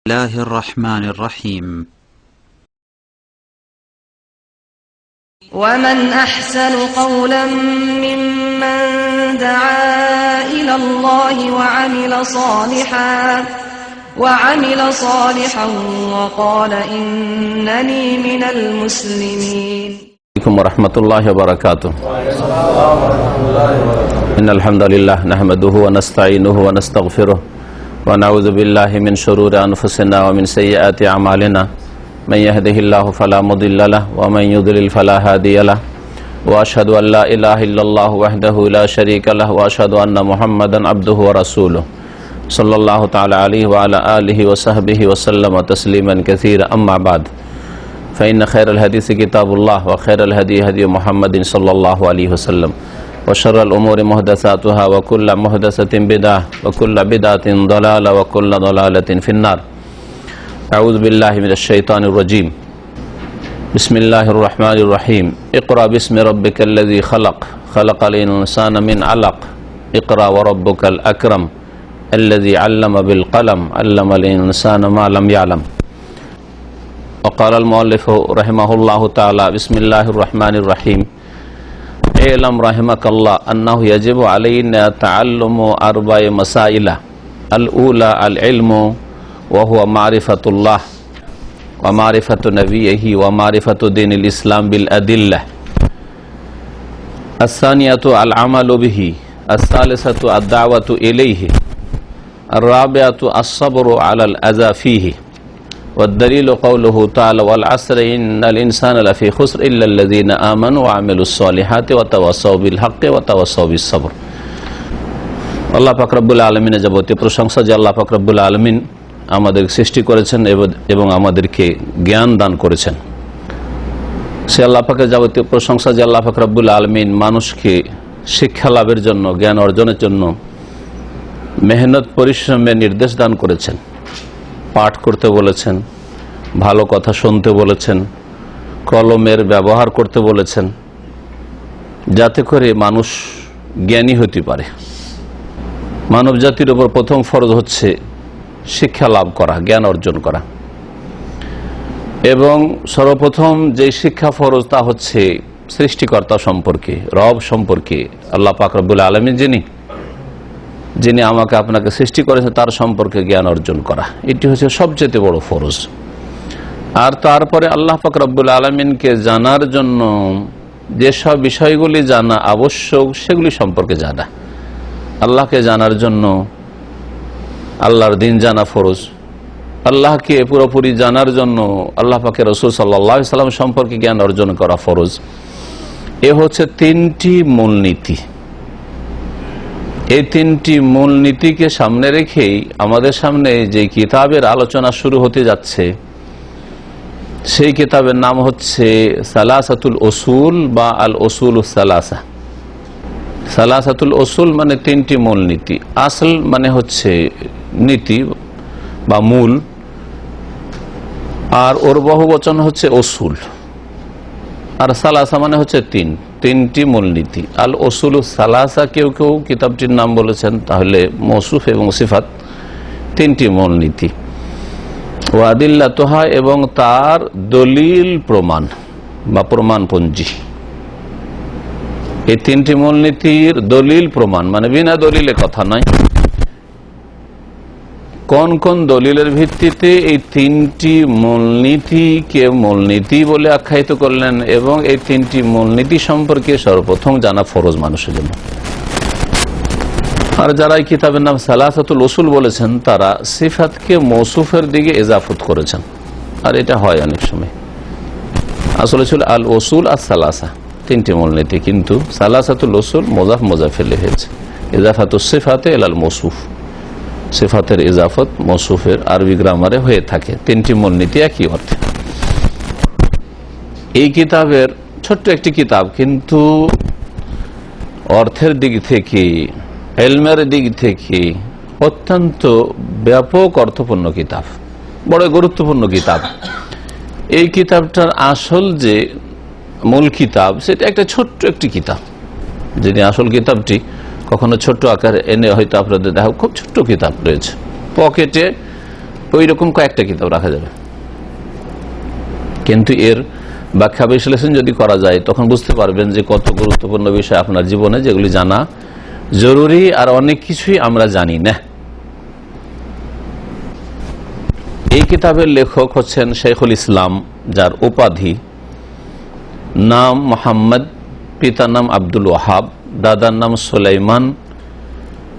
الله الرحمن الرحيم ومن أحسن قولا ممن دعا إلى الله وعمل صالحا وقال إنني من المسلمين. عليكم ورحمة الله وبركاته. إن الحمد لله نحمده ونستعينه ونستغفره ونعوذ بالله من شرور أنفسنا ومن سيئات أعمالنا من يهده الله فلا مضل له ومن يضلل فلا هادي له وأشهد أن لا إله إلا الله وحده لا شريك له وأشهد أن محمدا عبده ورسوله صلى الله تعالى عليه وعلى آله وصحبه وسلم تسليما كثيرا. أما بعد فإن خير الحديث كتاب الله وخير الهدي هدي محمد صلى الله عليه وسلم وشر الأمور محدثاتها وكل محدثة بدعة وكل بدعة ضلالة وكل ضلالة في النار. أعوذ بالله من الشيطان الرجيم. بسم الله الرحمن الرحيم. اقرأ باسم ربك الذي خلق الإنسان من علق اقرأ وربك الأكرم الذي علم بالقلم علم الإنسان ما لم يعلم. وقال المؤلف رحمه الله تعالى بسم الله الرحمن الرحيم. اعلم رحمك الله أنه يجب علينا تعلم أربع مسائل. الأولى العلم وهو معرفة الله ومعرفة نبيه ومعرفة دين الإسلام بالأدلة. الثانية العمل به. الثالثة الدعوة إليه. الرابعة الصبر على الأذى فيه. والدليل قوله تعالى والعصر إن الإنسان لفي خسر إلا الذين آمنوا وعملوا الصالحات وتواصوا بالحق وتواصوا بالصبر. আল্লাহ পাক রব্বুল আলামিনের যাবতীয় প্রশংসা যে আল্লাহ পাক রব্বুল আলামিন আমাদের সৃষ্টি করেছেন এবং আমাদেরকে জ্ঞান দান করেছেন। সে আল্লাহ পাকের যাবতীয় প্রশংসা যে আল্লাহ পাক রব্বুল আলামিন মানুষকে শিক্ষা লাভের জন্য জ্ঞান অর্জনের জন্য মেহনত পরিশ্রমের নির্দেশ দান করেছেন। পাঠ করতে বলেছেন, ভালো কথা শুনতে বলেছেন, কলমের ব্যবহার করতে বলেছেন, যাতে করে মানুষ জ্ঞানী হতে পারে। মানব জাতির উপর প্রথম ফরজ হচ্ছে শিক্ষা লাভ করা, জ্ঞান অর্জন করা। এবং সর্বপ্রথম যে শিক্ষা ফরজ তা হচ্ছে সৃষ্টিকর্তা সম্পর্কে, রব সম্পর্কে, আল্লাহ পাক রব্বুল আলামিন যিনি আমাকে আপনাকে সৃষ্টি করেছে তার সম্পর্কে জ্ঞান অর্জন করা, এটি হচ্ছে সবচেয়ে বড় ফরজ। আর তারপরে আল্লাহ পাক রব্বুল আলামিনকে জানার জন্য যেসব বিষয়গুলি জানা আবশ্যক সেগুলি সম্পর্কে জানা। আল্লাহকে জানার জন্য আল্লাহর দিন জানা ফরজ। আল্লাহকে পুরোপুরি জানার জন্য আল্লাহ পাকের রাসূল সাল্লাল্লাহু আলাইহি সাল্লাম সম্পর্কে জ্ঞান অর্জন করা ফরজ। এ হচ্ছে তিনটি মূলনীতি। এই তিনটি মূলনীতিকে সামনে রেখেই আমাদের সামনে যে কিতাবের আলোচনা শুরু হতে যাচ্ছে সেই কিতাবের নাম হচ্ছে সালাসাতুল উসুল বা আল উসুলুস সালাসা। সালাসাতুল উসুল মানে তিনটি মূলনীতি। আসল মানে হচ্ছে নীতি বা মূল, আর ওর বহুবচন হচ্ছে উসুল। আর সালাসা মানে হচ্ছে তিনটি মূলনীতি। আল উসুলুস সালাসা কেউ কেউ কিতাবটির নাম বলেছেন, তাহলে মৌসুফ এবং সিফাত তিনটি মূলনীতি। ওয়াদিল্লাতুহা এবং তার দলিল প্রমাণ বা প্রমাণপঞ্জি। এই তিনটি মূলনীতির দলিল প্রমাণ মানে বিনা দলিলে কথা নয়। কোন কোন দলিলের ভিত্তিতে এই তিনটি মূলনীতিকে মূলনীতি বলে আখ্যায়িত করলেন এবং এই তিনটি মূলনীতি সম্পর্কে সর্বপ্রথম জানা ফরজ মানুষের জন্য। আর যারা এই কিতাবের নাম সালাসাতুল উসুল বলেছেন তারা সিফাতকে মৌসুফের দিকে ইজাফত করেছেন। আর এটা হয় অনেক সময়। আসলে ছিল আল উসুল আর সালাসা তিনটি মূলনীতি, কিন্তু সালাসাতুল উসুল মোজাফ মোজাফেলে হয়েছে। ইজাফাতুস সিফাতে ইলাল মৌসুফ, সিফাতের ইজাফত মৌসুফের আরবি গ্রামারে হয়ে থাকে। তিনটি মূলনীতি একই অর্থে। এই কিতাবের ছোট্ট একটি কিতাব, কিন্তু অর্থের দিক থেকে, ইলমের দিক থেকে অত্যন্ত ব্যাপক অর্থপূর্ণ কিতাব, বড় গুরুত্বপূর্ণ কিতাব। এই কিতাবটার আসল যে মূল কিতাব সেটা একটা ছোট্ট একটি কিতাব। যিনি আসল কিতাবটি কখনো ছোট্ট আকারে এনে হয়তো আপনাদের দেখা, খুব ছোট্ট কিতাব রয়েছে, পকেটে ওই রকম কয়েকটা কিতাব রাখা যাবে। কিন্তু এর ব্যাখ্যা বিশ্লেষণ যদি করা যায় তখন বুঝতে পারবেন যে কত গুরুত্বপূর্ণ বিষয় আপনার জীবনে, যেগুলি জানা জরুরি, আর অনেক কিছুই আমরা জানি না। এই কিতাবের লেখক হচ্ছেন শেখুল ইসলাম, যার উপাধি, নাম মোহাম্মদ, পিতার নাম আব্দুল ওয়াহাব, দাদার নাম সুলাইমান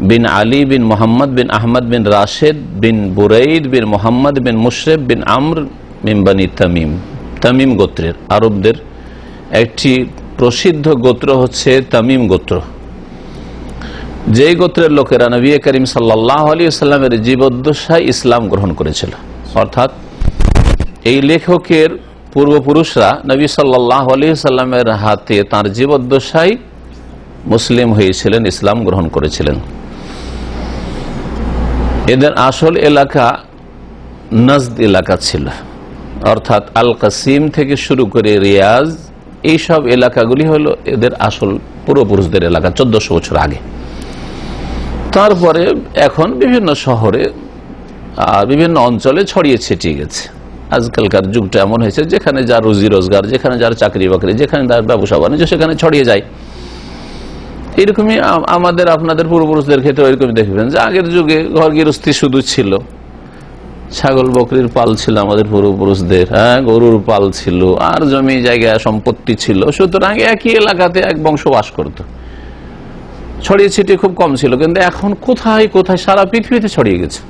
বিন আলী বিন মোহাম্মদ বিন আহমদ বিন রাশেদ বিন বুরাইদ বিন মোহাম্মদ বিন মুশরেফ বিন আমর বিন বানি তামিম। তামিম গোত্রের, আরবদের একটি প্রসিদ্ধ গোত্র হচ্ছে তামিম গোত্র। যেই গোত্রের লোকেরা নবী করিম সাল্লাল্লাহু আলাইহি ওয়াসাল্লামের জীবদ্দশায় ইসলাম গ্রহণ করেছিল, অর্থাৎ এই লেখকের পূর্বপুরুষরা নবী সাল্লাল্লাহু আলাইহি ওয়াসাল্লামের হাতে তাঁর জীবদ্দশায় মুসলিম হয়েছিলেন, ইসলাম গ্রহণ করেছিলেন। এদের আসল এলাকা নজদ এলাকা ছিল, অর্থাৎ আল কাসিম থেকে শুরু করে রিয়াজ, এইসব এলাকাগুলি হলো এদের আসল পূর্বপুরুষদের এলাকা 1400 বছর আগে। তারপরে এখন বিভিন্ন শহরে আর বিভিন্ন অঞ্চলে ছড়িয়ে ছিটিয়ে গেছে। আজকালকার যুগটা এমন হয়েছে যেখানে যার রুজি রোজগার, যেখানে যার চাকরি বাকরি, যেখানে যার ব্যবসা বাণিজ্য, সেখানে ছড়িয়ে যায়। এরকমই আমাদের আপনাদের পূর্বপুরুষদের ক্ষেত্রে এরকমই দেখবেন যে আগের যুগে ঘর গৃহস্থী শুধু ছিল, ছাগল বকরির পাল ছিল আমাদের পূর্বপুরুষদের, গরুর পাল ছিল, আর জমি জায়গা সম্পত্তি ছিল। সুতরাং একই এলাকাতে এক বংশ বাস করত, ছড়িয়ে ছিটিয়ে খুব কম ছিল। কিন্তু এখন কোথায় কোথায় সারা পৃথিবীতে ছড়িয়ে গেছে।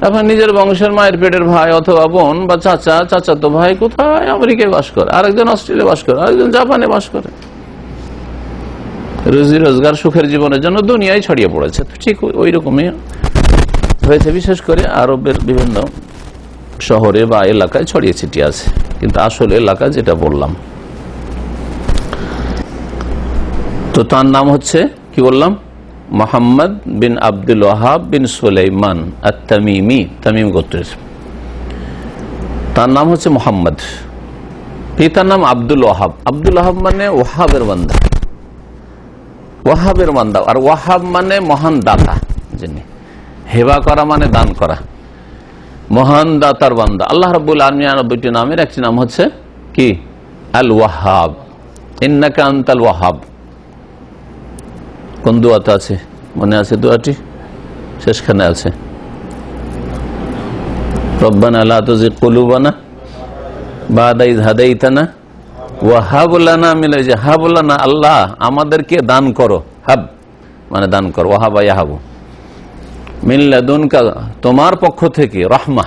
এখন নিজের বংশের মায়ের পেটের ভাই অথবা বোন বা চাচাতো ভাই কোথায় আমেরিকায় বাস করে, আরেকজন অস্ট্রেলিয়া বাস করে, আরেকজন জাপানে বাস করে। রুজি রোজগার সুখের জীবনের জন্য দুনিয়ায় ছড়িয়ে পড়েছে। ঠিক ওই রকমই হয়েছে, বিশেষ করে আরবের বিভিন্ন শহরে বা এলাকায় ছড়িয়ে ছিটিয়ে আছে। কিন্তু আসল এলাকা যেটা বললাম, তো তার নাম হচ্ছে কি বললাম, মোহাম্মদ বিন আব্দুল ওয়াহাব বিন সুলাইমান আত-তামিমি, তামিম গোত্রের। তার নাম হচ্ছে মোহাম্মদ, পিতার নাম আব্দুল ওয়াহাব। আব্দুল ওয়াহাব মানে ওয়াহাবের বান্দা, ওয়াহাবের বান্দা। আর ওয়াহাব মানে মহান দাতা, যিনি হেবা করা মানে দান করা, মহান দাতার বান্দা। আল্লাহ রাব্বুল আলামিন 99টি নামের একটি নাম হচ্ছে কি, আল ওয়াহাব। ইন্নাকা আনতাল ওয়াহাব। কোন দোয়াতে আছে, মনে আছে দোয়াটি? শেষখানে আছে, রব্বানা লা তুযিগ কুলুবানা বা'দা ইয হাদাইতানা ওয়া হাব লানা মিন হাব লানা, আল্লাহ আমাদেরকে দান করো, হাব মানে দান করো, ওয়াহাবা ইয়াহাবু, মিন লাদুনকা তোমার পক্ষ থেকে, রহমা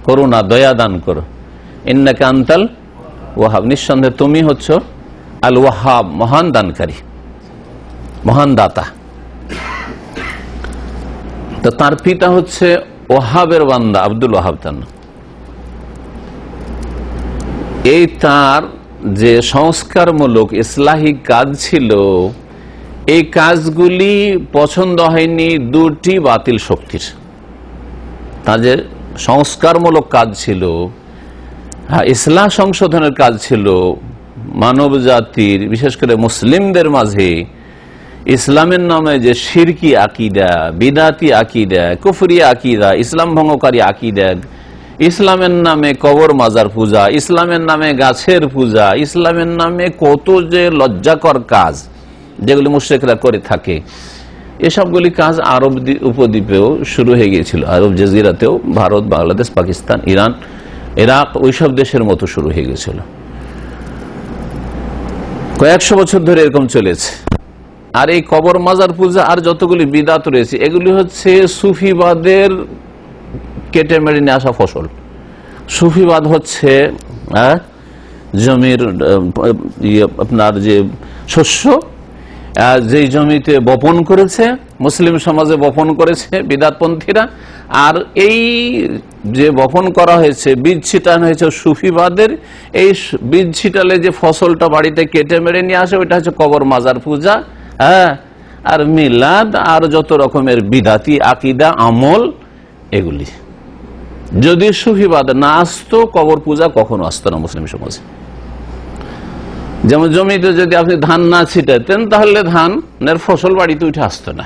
করুণা দয়া দান করো, ইন্নাকা আনতাল ওয়াহাব নিঃসন্দেহে তুমি হচ্ছ আল ওয়াহাব মহান দানকারী, মহান দাতা। তো তার পিতা হচ্ছে ওয়াহাবের বান্দা আব্দুল ওয়াহাব। তার এই তার যে সংস্কারমূলক ইসলাহি কাজ ছিল, এই কাজগুলি পছন্দ হয়নি দুটি বাতিল শক্তির। তার যে সংস্কারমূলক কাজ ছিল, ইসলাহ সংশোধনের কাজ ছিল, মানব জাতির বিশেষ করে মুসলিমদের মাঝে ইসলামের নামে যে শিরকি আকিদা, বিদাতি আকিদা, কুফরি আকিদা, ইসলাম ভঙ্গকারী আকিদা, ইসলামের নামে কবর মাজার পূজা, ইসলামের নামে গাছের পূজা, ইসলামের নামে কত যে লজ্জাকর কাজ যেগুলি মুশরিকরা করে থাকে, এসবগুলি কাজ আরব উপদ্বীপেও শুরু হয়ে গিয়েছিল। আরব জাজিরাতেও, ভারত, বাংলাদেশ, পাকিস্তান, ইরান, ইরাক, ওইসব দেশের মতো শুরু হয়ে গেছিল। কয়েকশো বছর ধরে এরকম চলেছে। আর এই কবর মাজার পূজা আর যতগুলি বিদাত রয়েছে, এগুলি হচ্ছে সুফিবাদের কেটে মেরে নিয়ে আসা ফসল। সুফিবাদ হচ্ছে জমির আপনার যে শস্য, যেই জমিতে বপন করেছে, মুসলিম সমাজে বপন করেছে বিদাতপন্থীরা, আর এই যে বপন করা হয়েছে, বীজ ছিটানো হয়েছে সুফিবাদের, এই বীজ ছিটালে যে ফসলটা বাড়িতে কেটে মেরে নিয়ে আসে, ওইটা হচ্ছে কবর মাজার পূজা, আর মিলাদ, আর যত রকমের বিদাতি আকিদা আমল, এগুলি। যদি সুফিবাদ না আসতো, কবর পূজা কখনো আসতো না মুসলিম সমাজে। যেমন জমিতে যদি আপনি ধান না ছিটাতেন, তাহলে ধানের ফসল বাড়িতে উঠে আসতো না,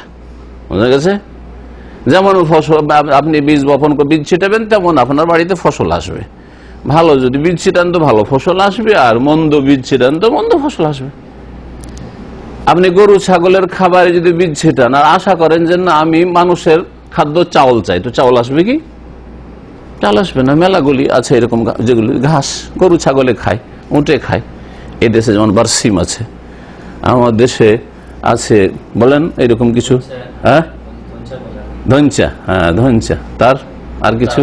বুঝা গেছে? যেমন ফসল, আপনি বীজ বপন করে বীজ ছিটাবেন, তেমন আপনার বাড়িতে ফসল আসবে। ভালো যদি বীজ ছিটান তো ভালো ফসল আসবে, আর মন্দ বীজ ছিটান তো মন্দ ফসল আসবে। আপনি গরু ছাগলের খাবারে যদি বীজ ছিটান আর আশা করেন যে না আমি মানুষের খাদ্য চাউল চাই, তো চাউল আসবে কি? চাল আসবে না। মেলাগুলি আছে এরকম যেগুলি ঘাস গরু ছাগলে খায়, উঁটে খায়। এই দেশে যেমন বারসিম আছে, আমার দেশে আছে বলেন এরকম কিছু, হ্যাঁ ধনচা, হ্যাঁ ধনচা, তার আর কিছু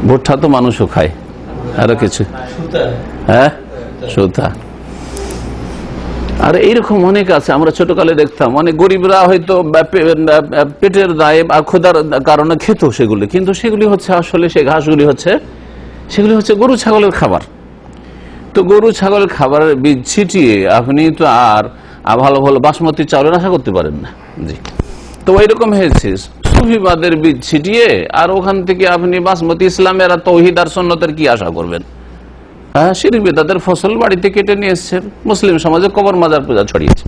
ভুট্টা তো মানুষও খায়, আরো কিছু, হ্যাঁ সুতা, আর এইরকম অনেক আছে। আমরা ছোটকালে দেখতাম অনেক গরিবরা হয়তো পেটের দায়ে আর ক্ষুধার কারণে খেত সেগুলি, কিন্তু সেগুলি হচ্ছে আসলে সেই ঘাসগুলি হচ্ছে সেগুলি হচ্ছে গরু ছাগলের খাবার। তো গরু ছাগলের খাবারের বীজ ছিটিয়ে আপনি তো আর ভালো ভালো বাসমতি চাউলের আশা করতে পারেন না। জি, তো ওইরকম হয়েছে সুফিবাদের বীজ ছিটিয়ে আর ওখান থেকে আপনি বাসমতি ইসলামের আর তৌহিদ আর সুন্নতের কি আশা করবেন? হ্যাঁ, শিরক বিদআতের ফসল বাড়িতে কেটে নিয়ে এসছে, মুসলিম সমাজে কবর মাজার পূজা ছড়িয়েছে।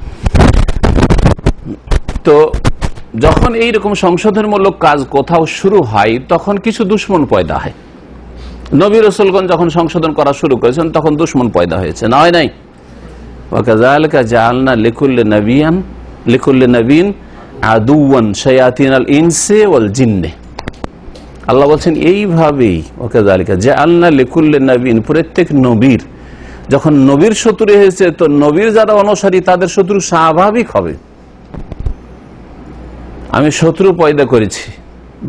তো যখন এইরকম সংশোধনমূলক কাজ কোথাও শুরু হয় তখন কিছু দুশ্মন পয়দা হয়। নবী রাসূলগণ যখন সংশোধন করা শুরু করেছেন তখন দুশ্মন পয়দা হয়েছে, না হয় নাই? ওয়াকাযালিকা জাআলনা লিকুল্লি নবিয়্যিন আদুওয়ান শায়াতিনাল ইনসি ওয়াল জিন্নি। আল্লাহ বলছেন এইভাবেই ওয়াকাযালিকা জাআলনা লিকুল্লি নবিয়্যিন, প্রত্যেক নবীর যখন নবীর শত্রু হয়েছে তো নবীর যারা অনুসারী তাদের শত্রু স্বাভাবিক হবে। আমি শত্রু পয়দা করেছি,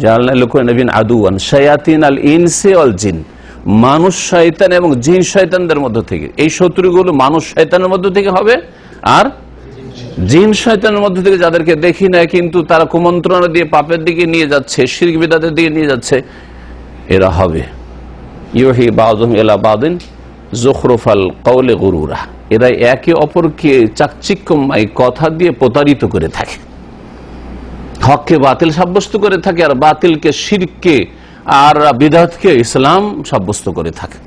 জাআলনা লিকুল্লি নবিয়্যিন আদুওয়ান শায়াতিনাল ইনসি ওয়াল জিন, মানুষ শয়তান এবং জিন শয়তানদের মধ্য থেকে। এই শত্রুগুলো মানুষ শয়তানের মধ্য থেকে হবে আর জিন শয়তানের মধ্য থেকে, যাদেরকে দেখি না কিন্তু তারা কুমন্ত্রণা দিয়ে পাপের দিকে নিয়ে যাচ্ছে, শিরক বিদআতের দিকে নিয়ে যাচ্ছে, এরা হবে। ইউহি বাযুহুম ইলা বাযিন যুখরুফাল কওলি গুরুরা, এরা একে অপরকে চাকচিক্যময় কথা দিয়ে প্রতারিত করে থাকে, হককে বাতিল সাব্যস্ত করে থাকে আর বাতিলকে শিরককে আর বিদআতকে ইসলাম সাব্যস্ত করে থাকে।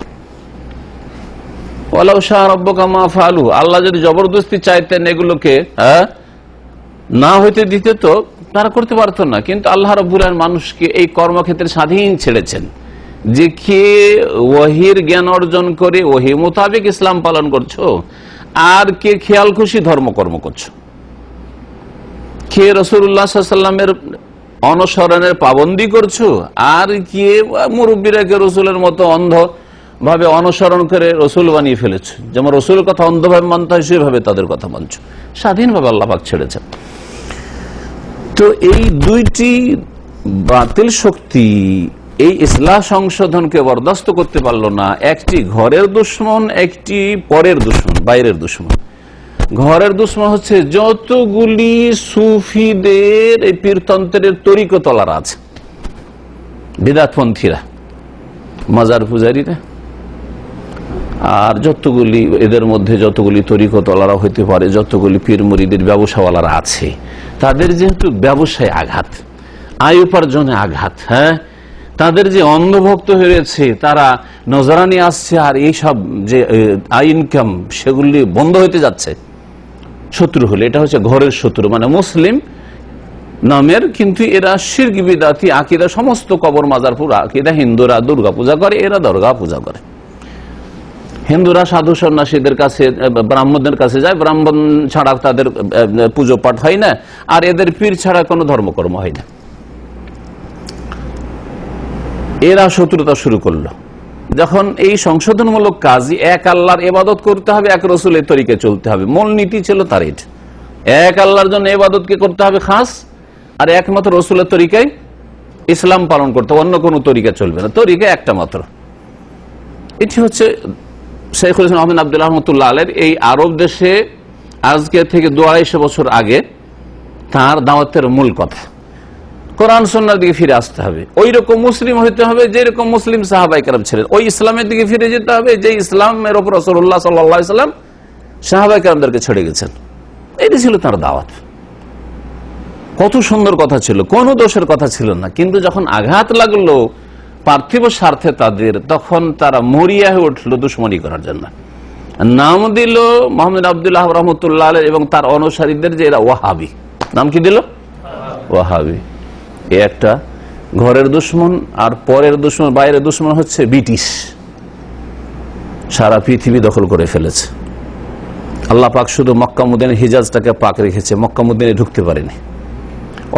ওয়ালাউ শাআ রাব্বুকা মা ফাআলু, আল্লাহ যদি জবরদস্তি চাইতেন এগুলোকে না হইতে দিতে তো তারা করতে পারতো না, কিন্তু আল্লাহ রাব্বুল আলামিন মানুষকে এই কর্মক্ষেত্রে স্বাধীন ছেড়েছেন যে কে ওহীর জ্ঞান অর্জন করে ওহী মোতাবেক ইসলাম পালন করছো আর কে খেয়াল খুশি ধর্মকর্ম করছো, কে রাসূলুল্লাহ সাল্লাল্লাহু আলাইহি ওয়াসাল্লামের অনুসরণের পাবন্দি করছো আর কে মুরব্বীরাকে রসুলের মতো অন্ধ ভাবে অনুসরণ করে রসুল বানিয়ে ফেলেছে। যেমন রসুলের কথা অন্ধভাবে মানতে হয় সেভাবে তাদের কথা মানছো, স্বাধীনভাবে আল্লাহ পাক ছেড়েছেন। তো এই দুইটি বাতিল শক্তি এই ইসলাহ সংশোধনকে বরদাস্ত করতে পারলো না। একটি ঘরের দুশ্মন, একটি পরের দুশ্মন, বাইরের দুশ্মন। ঘরের দুশ্মন হচ্ছে যতগুলি সুফিদের এই পীরতন্ত্রের তরিকতলারা আছে, বিদআতপন্থীরা, মাজার পূজারীরা, আর যতগুলি এদের মধ্যে যতগুলি তরিকতলারা হইতে পারে, যতগুলি পীর মুরিদের ব্যবসাওয়ালারা আছে, তাদের যেহেতু ব্যবসায় আঘাত, আয় উপার্জনে আঘাত, হ্যাঁ, তাদের যে অন্ধভক্ত হয়েছে, তারা নজরানি আসছে আর এইসব যে আয় ইনকাম সেগুলি বন্ধ হইতে যাচ্ছে। শত্রু হলে এটা হচ্ছে ঘরের শত্রু, মানে মুসলিম নামের, কিন্তু এরা শিরক বিদআতি আকীদা, সমস্ত কবর মাজার পুরা আকীদা। হিন্দুরা দুর্গা পূজা করে, এরা দুর্গা পূজা করে। হিন্দুরা সাধু সন্ন্যাসীদের কাছে, ব্রাহ্মণদের কাছে যায়, ব্রাহ্মণ ছাড়া তাদের পুজো পাঠ হয় না, আর এদের পীর ছাড়া কোনো ধর্মকর্ম হয় না। এরা শত্রুতা শুরু করলো। যখন এই সংশোধনমূলক কাজই এক আল্লাহর ইবাদত করতে হবে, এক রসুলের তরিকায় চলতে হবে, মূল নীতি ছিল তার এটা, এক আল্লাহর জন্য ইবাদতকে করতে হবে খাস, আর একমাত্র রসুলের তরিকায় ইসলাম পালন করতে হবে, অন্য কোনো তরিকা চলবে না, তরিকা একটা মাত্র। এটি হচ্ছে শাইখুল ইসলাম আহমদ আব্দুল্লাহ রহমতুল্লাহ আলাইহির এই আরব দেশে আজকে থেকে ২৫০ বছর আগে তার দাওয়াতের মূল কথা। কোরআন সুন্নাহর দিকে ফিরে আসতে হবে, ওই রকম মুসলিম হইতে হবে যেরকম মুসলিম সাহাবায়ে কেরাম ছিলেন, ওই ইসলামের দিকে ফিরে যেতে হবে যে ইসলামের উপর রাসূলুল্লাহ সাল্লাল্লাহু আলাইহি ওয়াসাল্লাম সাহাবায়ে কেরামদেরকে ছেড়ে গেছেন। এটি ছিল তার দাওয়াত। কত সুন্দর কথা ছিল, কোনো দোষের কথা ছিল না, কিন্তু যখন আঘাত লাগলো পার্থিব স্বার্থে তাদের, তখন তারা মরিয়া হয়ে উঠলো দুশ্মনী করার জন্য। নাম দিল মোহাম্মদ আব্দুল্লাহ রহমতুল্লাহ আলাইহি এবং তার অনুসারীদের যে এরা ওয়াহাবি। নাম কি দিল? ওয়াহাবি। এ একটা ঘরের দুশ্মন, আর পরের দুশ্মন, বাইরের দুশ্মন হচ্ছে ব্রিটিশ। সারা পৃথিবী দখল করে ফেলেছে। আল্লাহ পাক শুধু মক্কা মদিনা হিজাজটাকে পাক রেখেছে, মক্কা মদিনায় ঢুকতে পারেনি।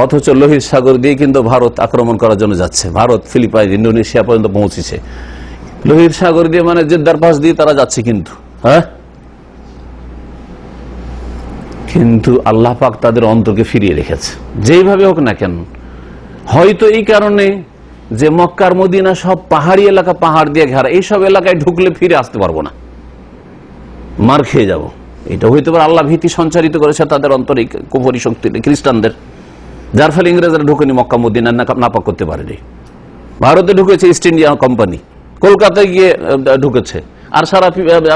অথচ লোহিত সাগর দিয়ে কিন্তু ভারত আক্রমণ করার জন্য যাচ্ছে। ভারত, ফিলিপাইন, ইন্দোনেশিয়া পর্যন্ত পৌঁছেছে লোহিত সাগর দিয়ে, মানে জেদ্দার পাশ দিয়ে তারা যাচ্ছে। কিন্তু আল্লাহ পাক তাদের অন্তরকে ফিরিয়ে রেখেছে যেইভাবে হোক না কেন। হয়তো এই কারণে যে মক্কার মদিনা সব পাহাড়ি এলাকা, পাহাড় দিয়ে ঘেরা, এইসব এলাকায় ঢুকলে ফিরে আসতে পারবো না, মার খেয়ে যাব। এটা হইতে পারে আল্লাহ ভীতি সঞ্চারিত করেছে তাদের অন্তরে, কুফরি শক্তি খ্রিস্টানদের, যার ফলে ইংরেজরা ঢুকেনি মক্কা মদিনা, নাপাক করতে পারেনি। ভারতে ঢুকেছে ইস্ট ইন্ডিয়া কোম্পানি, কলকাতায় গিয়ে ঢুকেছে, আর সারা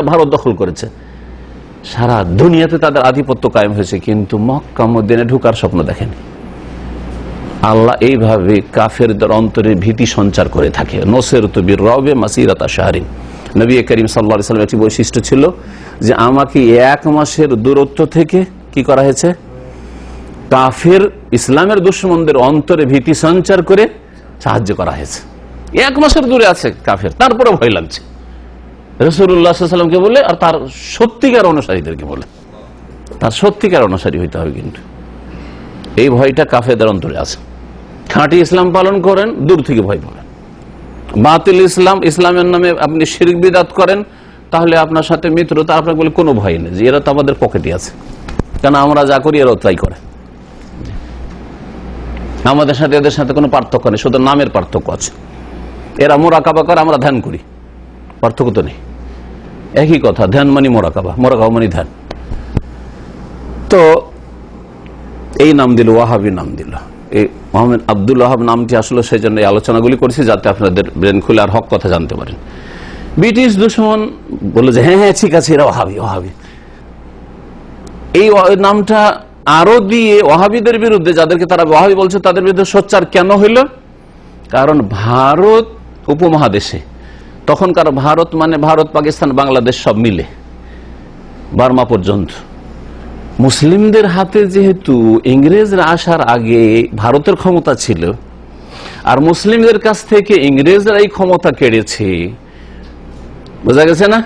ভারত দখল করেছে। সারা দুনিয়াতে তাদের আধিপত্য কায়েম হয়েছে, কিন্তু মক্কা মদিনায় ঢুকার স্বপ্ন দেখেনি। আল্লাহ এইভাবে কাফেরদের অন্তরে ভীতি সঞ্চার করে থাকে। নসিরতু বির-রু'বি মাসিরাতা শাহরিন। নবী করিম সাল্লাল্লাহু আলাইহি ওয়াসাল্লামের একটি বৈশিষ্ট্য ছিল যে আমাকে 1 মাসের দূরত্ব থেকে কি করা হয়েছে, কাফের ইসলামের দুশমনদের অন্তরে ভীতি সঞ্চার করে সাহায্য করা হয়েছে। 1 মাসের দূরে আছে কাফের, তারপরে ভয় লাগছে। রাসূলুল্লাহ সাল্লাল্লাহু আলাইহি ওয়াসাল্লামকে বলে, আর তার সত্যিকার অনুসারীদেরকে বলে, তার সত্যিকার অনুসারী হইতে হবে। কিন্তু এই ভয়টা কাফেরদের অন্তরে আছে। খাঁটি ইসলাম পালন করেন, দূর থেকে ভয় পাবেন। বাতিল ইসলাম, ইসলামের নামে আপনি শিরক বিদআত করেন, তাহলে আপনার সাথে মিত্রতা, আপনাকে বলে কোনো ভয় নেই, যে এরা তো আমাদের পকেটে আছে, কেন আমরা যা করি এরাও তাই করে। আমাদের সাথে এদের সাথে কোনো পার্থক্য নেই, শুধু নামের পার্থক্য আছে। এরা মোরাকাবা করে, আমরা ধ্যান করি, পার্থক্য তো নেই, একই কথা। ধ্যান মানে মোরাকাবা, মোরাকাবা মানে ধ্যান। তো এই নাম দিল, ওয়াহাবি নাম দিল। এই মোহাম্মদ আব্দুল ওয়াহাব নামটি আসলে সেই জন্য এই আলোচনাগুলি করেছি, যাতে আপনাদের ব্রেন খুলে আর হক কথা জানতে পারেন। ব্রিটিশ দুশমন বললো যে হ্যাঁ ঠিক আছে, এরা ওয়াহাবি। ওয়াহাবি এই নামটা আরো দিয়ে ওয়াহাবিদের বিরুদ্ধে, যাদেরকে তারা ওয়াহাবি বলছে, তাদের বিরুদ্ধে সোচ্চার কেন হইল? কারণ ভারত উপমহাদেশে, তখনকার ভারত মানে ভারত, পাকিস্তান, বাংলাদেশ সব মিলে বার্মা পর্যন্ত, মুসলিমদের হাতে যেহেতু ইংরেজরা আসার আগে ভারতের ক্ষমতা ছিল, আর মুসলিমদের কাছ থেকে ইংরেজরা এই ক্ষমতা কেড়েছে, বোঝা গেছে না?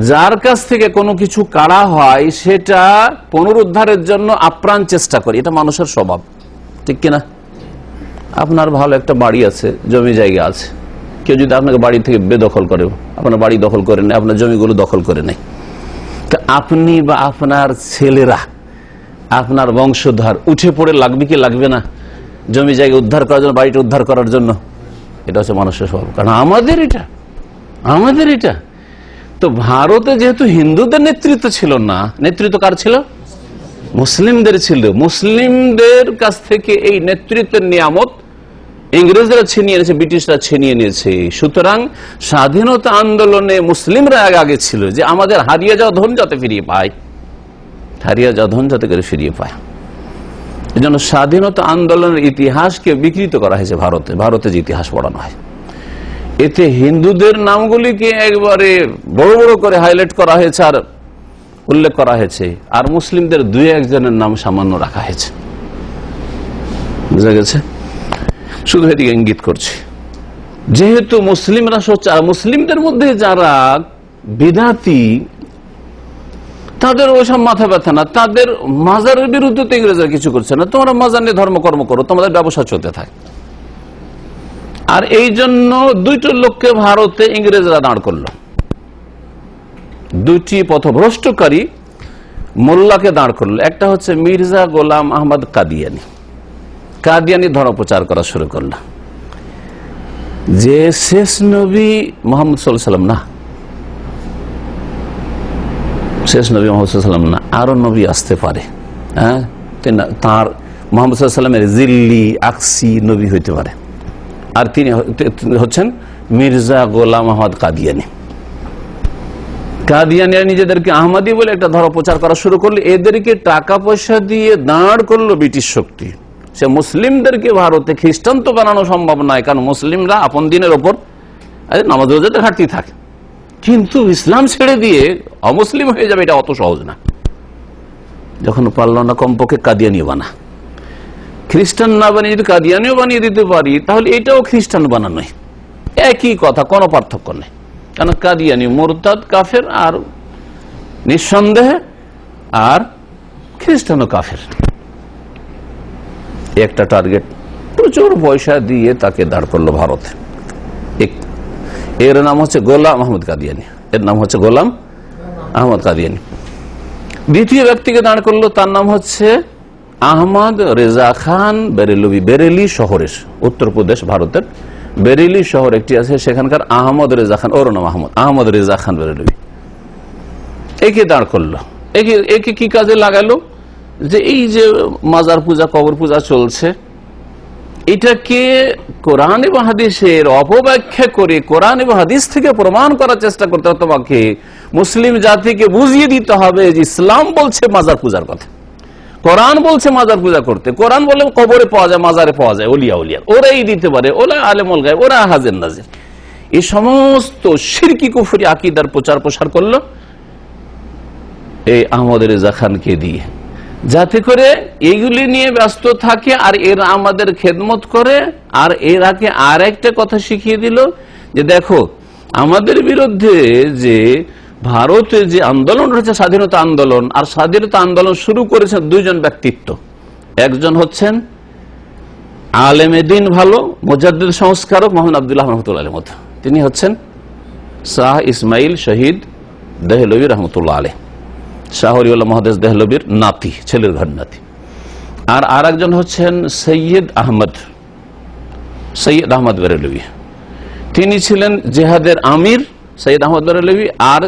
যার কাছ থেকে কোনো কিছু কাড়া হয় সেটা পুনরুদ্ধারের জন্য আপ্রাণ চেষ্টা করে, এটা মানুষের স্বভাব, ঠিক কিনা? আপনার ভালো একটা বাড়ি আছে, জমি জায়গা আছে, কেউ যদি আপনাকে বাড়ি থেকে বেদখল করে, আপনার বাড়ি দখল করে নেয়, আপনার জমিগুলো দখল করে নেয়, তো আপনি বা আপনার ছেলেরা, আপনার বংশধর উঠে পড়ে লাগবে কি লাগবে না জমি জায়গা উদ্ধার করার জন্য, বাড়িটা উদ্ধার করার জন্য? এটা হচ্ছে মানুষের স্বভাব, কারণ আমাদের এটা। তো ভারতে যেহেতু হিন্দুদের নেতৃত্ব ছিল না, নেতৃত্ব কার ছিল? মুসলিমদের ছিল। মুসলিমদের কাছ থেকে এই নেতৃত্বের নিয়ামত ইংরেজরা ছিনিয়ে নিয়েছে, ব্রিটিশরা ছিনিয়ে নিয়েছে। সুতরাং স্বাধীনতা আন্দোলনে মুসলিমরা আগে ছিল যে আমাদের হারিয়ে যাওয়া ধন যাতে ফিরিয়ে পায়, এই জন্য স্বাধীনতা আন্দোলনের ইতিহাসকে বিকৃত করা হয়েছে ভারতে যে ইতিহাস পড়ানো হয়, এতে হিন্দুদের নামগুলিকে একবারে বড় বড় করে হাইলাইট করা হয়েছে আর উল্লেখ করা হয়েছে, আর মুসলিমদের 2-1 জনের নাম সামান্য রাখা হয়েছে। বুঝা গেছে? শুধু এদিকে ইঙ্গিত করছি, যেহেতু মুসলিমরা সোচ্চার, মুসলিমদের মধ্যে যারা বিদাতি, তাদের ওইসব মাথা ব্যথা না, তাদের মাজারের বিরুদ্ধে তো ইংরেজরা কিছু করছে না, তোমরা মাজার নিয়ে ধর্মকর্ম করো, তোমাদের ব্যবসা চলতে থাকে। আর এই জন্য 2টি লোককে ভারতে ইংরেজরা দাঁড় করলো, 2টি পথভ্রষ্টকারী মোল্লাকে দাঁড় করলো। একটা হচ্ছে মির্জা গোলাম আহমদ কাদিয়ানি ধর্ম প্রচার করা শুরু করলো যে শেষ নবী মুহাম্মদ সাল্লাল্লাহু আলাইহি ওয়াসাল্লাম না, শেষ নবী মুহাম্মদ সাল্লাল্লাহু আলাইহি ওয়াসাল্লাম না, আরো নবী আসতে পারে। হ্যাঁ, তার মুহাম্মদ সাল্লাল্লাহু আলাইহি ওয়াসাল্লামের জিল্লি আকসি নবী হইতে পারে। আর তিনি হচ্ছেন মির্জা গোলাম আহমদ কাদিয়ানি নিজেদেরকে আহমদী বলে একটা ধর্ম প্রচার করা শুরু করলো। এদেরকে টাকা পয়সা দিয়ে দাঁড় করলো ব্রিটিশ শক্তি। সে মুসলিমদেরকে ভারতে খ্রিস্টান তো বানানো সম্ভব নয়, কারণ মুসলিমরা আপন দিনের ওপর নামাজ রোজাতে ঘাটতি থাকে, কিন্তু ইসলাম ছেড়ে দিয়ে অমুসলিম হয়ে যাবে এটা অত সহজ না। যখন পারল না, কমপক্ষে কাদিয়ানি বানা। খ্রিস্টান না বানিয়ে যদি কাদিয়ানিও বানিয়ে দিতে পারি, তাহলে এটাও খ্রিস্টান বানানোই, একই কথা, কোনো পার্থক্য নেই। কারণ কাদিয়ানি মুরতাদ কাফের, আর নিঃসন্দেহে আর খ্রিস্টানও কাফের। একটা টার্গেট, প্রচুর পয়সা দিয়ে তাকে দাঁড় করলো ভারতে। এর নাম হচ্ছে গোলাম আহমদ কাদিয়ানি, এর নাম হচ্ছে গোলাম আহমদ কাদিয়ানি। দ্বিতীয় ব্যক্তিকে দাঁড় করলো, তার নাম হচ্ছে আহমদ রেজা খান বেরেলভি। বেরেলি শহরের, উত্তরপ্রদেশ ভারতের বেরেলি শহর একটি আছে, সেখানকার আহমদ রেজা খান, ওর নাম আহমদ রেজা খান বেরেলভি। একে দাঁড় করলো। একে কি কাজে লাগালো, যে এই যে মাজার পূজা, কবর পূজা চলছে, এটাকে কোরআন এবং হাদিসের অপব্যাখ্যা করে কোরআন এবং হাদিস থেকে প্রমাণ করার চেষ্টা করতে হবে। তোমাকে মুসলিম জাতিকে বুঝিয়ে দিতে হবে যে ইসলাম বলছে মাজার পূজার কথা, কোরআন বলছে মাজার পূজা করতে। কোরআন বলে কবরে পাওয়া যায়, মাজারে পাওয়া যায়, ওলিয়া উলিয়া ওরাই দিতে পারে, ওরা আলেমুল গায়ব, ওরা হাজির নাজির। এই সমস্ত শিরকি কুফরি আকীদার প্রচার প্রসার করলো এই আহমদ রেজা খানকে দিয়ে, যাতে করে এইগুলি নিয়ে ব্যস্ত থাকে আর এরা আমাদের খেদমত করে। আর এরাকে আর একটা কথা শিখিয়ে দিল যে দেখো, আমাদের বিরুদ্ধে যে ভারতে যে আন্দোলন রয়েছে, স্বাধীনতা আন্দোলন, আর স্বাধীনতা আন্দোলন শুরু করেছেন দুইজন ব্যক্তিত্ব। একজন হচ্ছেন আলেমে দিন, ভালো মুজাদ্দিদ সংস্কারক মোহাম্মদ আব্দুল্লাহ রহমতুল্লাহ আলাইহি, তিনি হচ্ছেন শাহ ইসমাইল শহীদ দেহলভী রহমতুল্লাহ আলাইহি, শাহ ওলিউল্লাহ মুহাদ্দিস দেহলভীর নাতি, ছেলের ঘর নাতি। আর আরেকজন হচ্ছেন সৈয়দ আহমদ বেরেলভী, তিনি ছিলেন জেহাদের আমির সৈয়দ আহমদ বেরেলভী। আর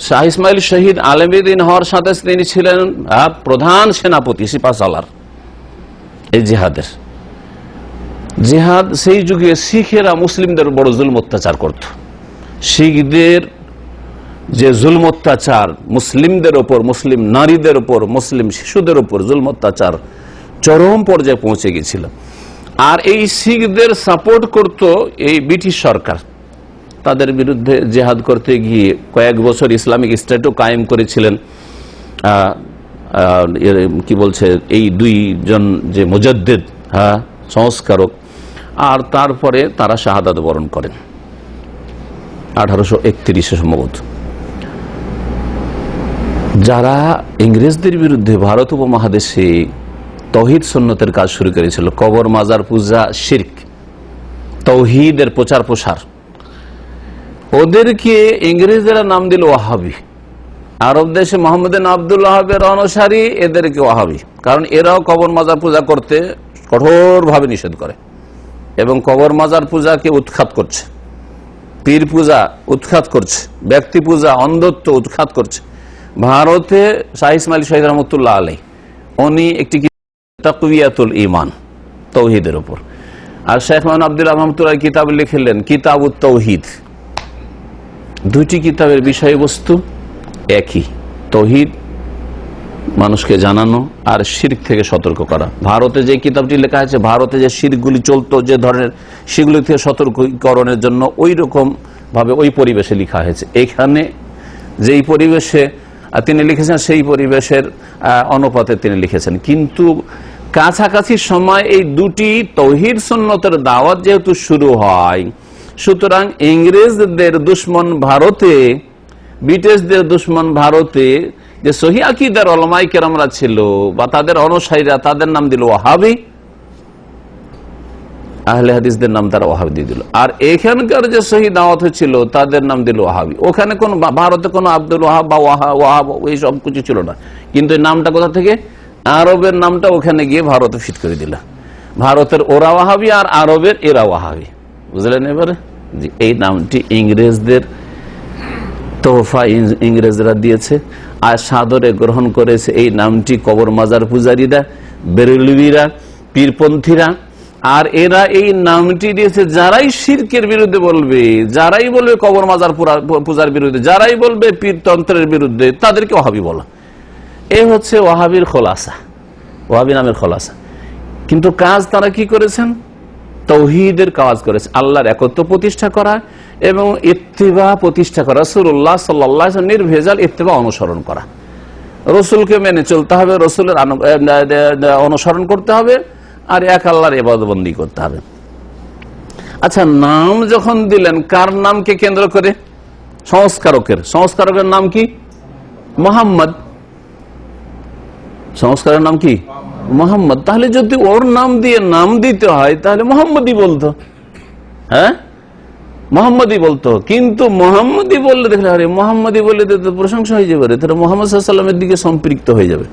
শাহ ইসমাইল শহীদ আলেমদিন হওয়ার সাথে তিনি ছিলেন প্রধান সেনাপতি, সিপাহসালার এই জেহাদের। জেহাদ সেই যুগে শিখেরা মুসলিমদের বড় জুলম অত্যাচার করত। শিখদের যে জুলম অত্যাচার মুসলিমদের ওপর, মুসলিম নারীদের ওপর, মুসলিম শিশুদের ওপর জুলম অত্যাচার চরম পর্যায়ে পৌঁছে গেছিল। আর এই শিখদের সাপোর্ট করত এই ব্রিটিশ সরকার। তাদের বিরুদ্ধে জেহাদ করতে গিয়ে কয়েক বছর ইসলামিক স্টেটও কায়েম করেছিলেন কি বলছে এই দুইজন যে মুজাদ্দিদ, সংস্কারক। আর তারপরে তারা শাহাদাত বরণ করেন 1831 সম্ভবত। যারা ইংরেজদের বিরুদ্ধে ভারত উপমহাদেশে তৌহিদ সুন্নতের কাজ শুরু করেছিল, কবর মাজার পূজা, শিরক, তৌহিদের প্রচার প্রসার, ওদেরকে ইংরেজরা নাম দিল ওয়াহাবি। আরব দেশে মোহাম্মদ আব্দুল ওয়াহাবের অনুসারী, এদেরকে ওয়াহাবি, কারণ এরাও কবর মাজার পূজা করতে কঠোরভাবে নিষেধ করে এবং কবর মাজার পূজাকে উৎখাত করছে, পীর পূজা উৎখাত করছে, ব্যক্তি পূজা, অন্ধত্ব উৎখাত করছে। ভারতে শাহ ইসমাইল শহীদ রহমতুল্লাহ আলাইহি, উনি একটি তাকওয়াতুল ঈমান, তৌহিদের উপর। আর শেখ মোহাম্মদ আব্দুল্লাহ রহমতুল্লাহ কিতাব লিখলেন কিতাবুত তৌহিদ। দুইটি কিতাবের বিষয়বস্তু একই, তৌহিদ মানুষকে জানানো আর শিরক থেকে সতর্ক করা। ভারতে যে কিতাবটি লেখা আছে, ভারতে যে শিরকগুলি চলতো, যে ধরনের, সেগুলি থেকে সতর্কীকরণের জন্য ওই রকম ভাবে ওই পরিবেশে লেখা হয়েছে। এখানে যেই পরিবেশে তিনি লিখেছেন, সেই পরিবেশের অনুপাতে তিনি লিখেছেন। কিন্তু কাছাকাছি সময় এই দুটি তৌহিদ সুন্নতের দাওয়াত যেহেতু শুরু হয়, সুতরাং ইংরেজদের দুশ্মন ভারতে, ব্রিটিশদের দুশ্মন ভারতে যে সহিহ আকীদার উলামায়ে কেরামরা ছিল বা তাদের অনুসারীরা, তাদের নাম দিল ওয়াহাবি, আহলে হাদিসদের নাম তারা ওয়াহাবি দিয়ে দিল। আর এখানকার যে সহিহ দাওয়াত হচ্ছিল তাদের নাম দিল ওয়াহাবি। ওখানে কোন ভারতে কোনো আব্দুল ওয়াহাব বা ওয়াহাব এই সব কিছু ছিল না, কিন্তু এই নামটা কোথা থেকে, আরবের নামটা ওখানে গিয়ে ভারতে ফিট করে দিল। ভারতের ওরা ওয়াহাবি আর আরবের এরা ওয়াহাবি, বুঝলেন এবারে? এই নামটি ইংরেজদের তোহফা, ইংরেজরা দিয়েছে আর সাদরে গ্রহণ করেছে এই নামটি কবর মাজার পূজারীরা, বেরেলভীরা, পীরপন্থীরা। আর এরা এই নামটি দিয়েছে যারাই শিরকের বিরুদ্ধে বলবে, যারাই বলবে কবর মাজার পূজার বিরুদ্ধে, যারাই বলবে পীরতন্ত্রের বিরুদ্ধে, তাদেরকে ওয়াহাবি বলা। এ হচ্ছে ওয়াহাবির খোলাসা, ওয়াহাবি নামের খোলাসা। কিন্তু কাজ তারা কি করেছেন? তৌহিদের কাজ করেছে, আল্লাহর একত্ব প্রতিষ্ঠা করা এবং ইত্তিবা প্রতিষ্ঠা করা, রাসূলুল্লাহ সাল্লাল্লাহু আলাইহি ওয়াসাল্লাম নির্ভেজাল ইত্তিবা অনুসরণ করা। রসুলকে মেনে চলতে হবে, রসুলের অনুসরণ করতে হবে, আর এক আল্লাহর ইবাদতবন্দি করতে হবে। আচ্ছা, নাম যখন দিলেন, কার নামকে কেন্দ্র করে? সংস্কারকের নাম কি? মোহাম্মদ। সংস্কারের নাম কি? মোহাম্মদ। তাহলে যদি ওর নাম দিয়ে নাম দিতে হয় তাহলে মোহাম্মদই বলতো, হ্যাঁ মোহাম্মদই বলতো। কিন্তু মোহাম্মদই বললে দেখলে আরে মোহাম্মদই বললে তো প্রশংসা হয়ে যাবে, তাহলে মোহাম্মদ সাল্লাল্লাহু আলাইহি ওয়াসাল্লামের দিকে সম্পৃক্ত হয়ে যাবে,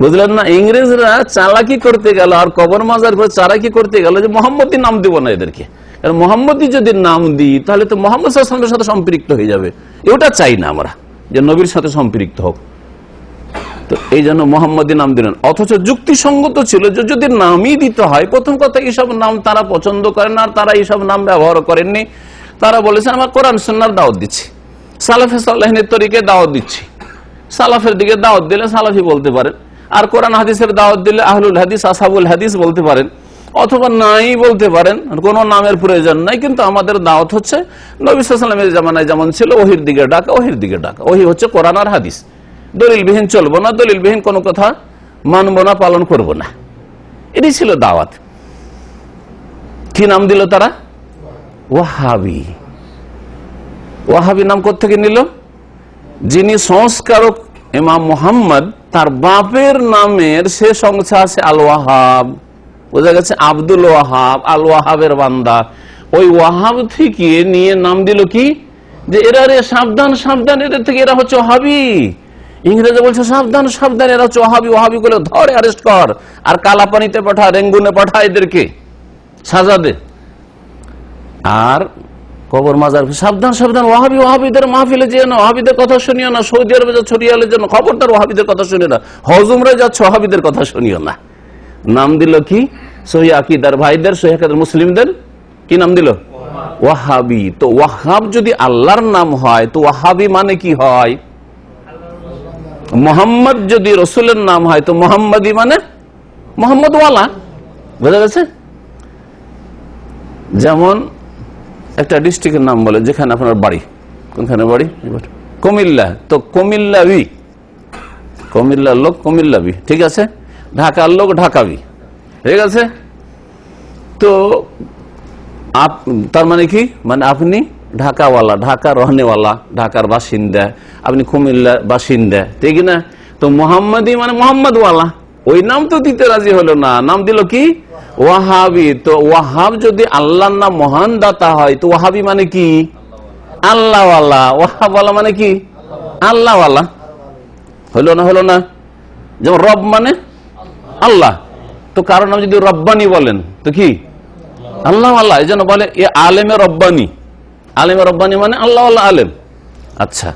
বুঝলেন না? ইংরেজরা চালাকি করতে গেল আর কবর মাজার করে চালাকি করতে গেল যে মোহাম্মদই নাম দিব না এদেরকে, কারণ মোহাম্মদই যদি নাম দিই তাহলে তো মোহাম্মদ সাল্লাল্লাহু আলাইহি ওয়াসাল্লামের সাথে সম্পৃক্ত হয়ে যাবে। ওটা চাই না আমরা, যে নবীর সাথে সম্পৃক্ত হোক। তো এই জন্য মোহাম্মদী নাম দিলেন। অথচ যুক্তিসঙ্গত ছিল যে যদি নামই দিতে হয়, প্রথম কথা এইসব নাম তারা পছন্দ করেন না, আর তারা এইসব নাম ব্যবহার করেননি। তারা বলেছেন আমরা কোরআন সুন্নাহর দাওয়াত দিচ্ছি, সালাফে সালেহিনের তরিকে দাওয়াত দিচ্ছি। সালাফের দিকে দাওয়াত দিলে সালাফি বলতে পারেন, আর কোরআন হাদিসের দাওয়াত দিলে আহলুল হাদিস, আসহাবুল হাদিস বলতে পারেন, অথবা নাই বলতে পারেন, কোনো নামের প্রয়োজন নাই। কিন্তু আমাদের দাওয়াত হচ্ছে নবী সাল্লাল্লাহু আলাইহি ওয়াসাল্লামের জামানায় যেমন ছিল ওহির দিকে ডাকা, ওহির দিকে ডাকা। ওহি হচ্ছে কোরআন আর হাদিস, দলিলবিহীন চলবো না, দলিলবিহীন কোনো কথা মানবো না, পালন করব না। এটি ছিল দাওয়াত। কি নাম দিল তারা? ওয়াহাবি। ওয়াহাবি নাম কোত্থেকে নিল? যিনি সংস্কারক ইমাম মুহাম্মদ, তার বাপের নামের শেষ অংশ আছে আল ওয়াহাব, বোঝা গেছে? আব্দুল ওয়াহাব, আল ওয়াহাবের বান্দা। ওই ওয়াহাব থেকে নিয়ে নাম দিল কি, যে এরা রে সাবধান সাবধান, এদের থেকে এরা হচ্ছে ওয়াহাবি। ইংরেজি বলছে সাবধান সাবধান, এরা হচ্ছে ওয়াহাবি। ওয়াহাবি গুলো ধর, অ্যারেস্ট কর, আর কালা পানিতে পাঠা, রেঙ্গুনে পাঠা, এদেরকে সাজা দে। আর কবর মাজার সাবধান সাবধান, ওয়াহাবি, ওয়াহাবিদের মাহফিলে যেও না, ওয়াহাবিদের কথা শুনিও না, সৌদি আরবে যাচ্ছ রিয়ালের জন্য খবরদার ওয়াহাবিদের কথা শুনিও না, হজুমরে যাচ্ছ ওয়াহাবিদের কথা শুনিও না। নাম দিল কি? সহিহ আকীদার ভাইদের, সহিহ আকীদার মুসলিমদের কি নাম দিল? ওয়াহাবি। তো ওয়াহাব যদি আল্লাহর নাম হয় তো ওয়াহাবি মানে কি হয়? মোহাম্মদ যদি রসুলের নাম হয় তো মোহাম্মদী মানে মোহাম্মদ ওয়ালা, বোঝা গেছে? যেমন একটা ডিস্ট্রিক্টের নাম বলে, যেখানে আপনার বাড়ি, কোনখানে বাড়ি? কুমিল্লা, তো কুমিল্লাবি, কুমিল্লার লোক কুমিল্লাবি, ঠিক আছে? ঢাকার লোক ঢাকাবি, ঠিক আছে? তো তার মানে কি? মানে আপনি ঢাকাওয়ালা, ঢাকা রহনেওয়ালা, ঢাকার বাসিন্দা, আপনি কুমিল্লার বাসিন্দা, ঠিক না? তো মোহাম্মদী মানে মোহাম্মদওয়ালা। ওই নাম তো দিতে রাজি হলো না, নাম দিল কি? ওয়াহাবি। তো ওয়াহাব যদি আল্লাহর নাম মহান দাতা হয় তো ওয়াহাবি মানে কি? আল্লাহওয়ালা। ওয়াহাবওয়ালা মানে কি? আল্লাহওয়ালা। হলো না? হলো না? যেমন রব মানে আল্লাহ, তো কারণ নাম যদি রব্বানি বলেন তো কি? আল্লাহ আল্লাহ। এই জন্য বলে এ আলেমে রব্বানি। আলেমে রব্বানি মানে আল্লাহ আল্লাহ আলেম। আচ্ছা,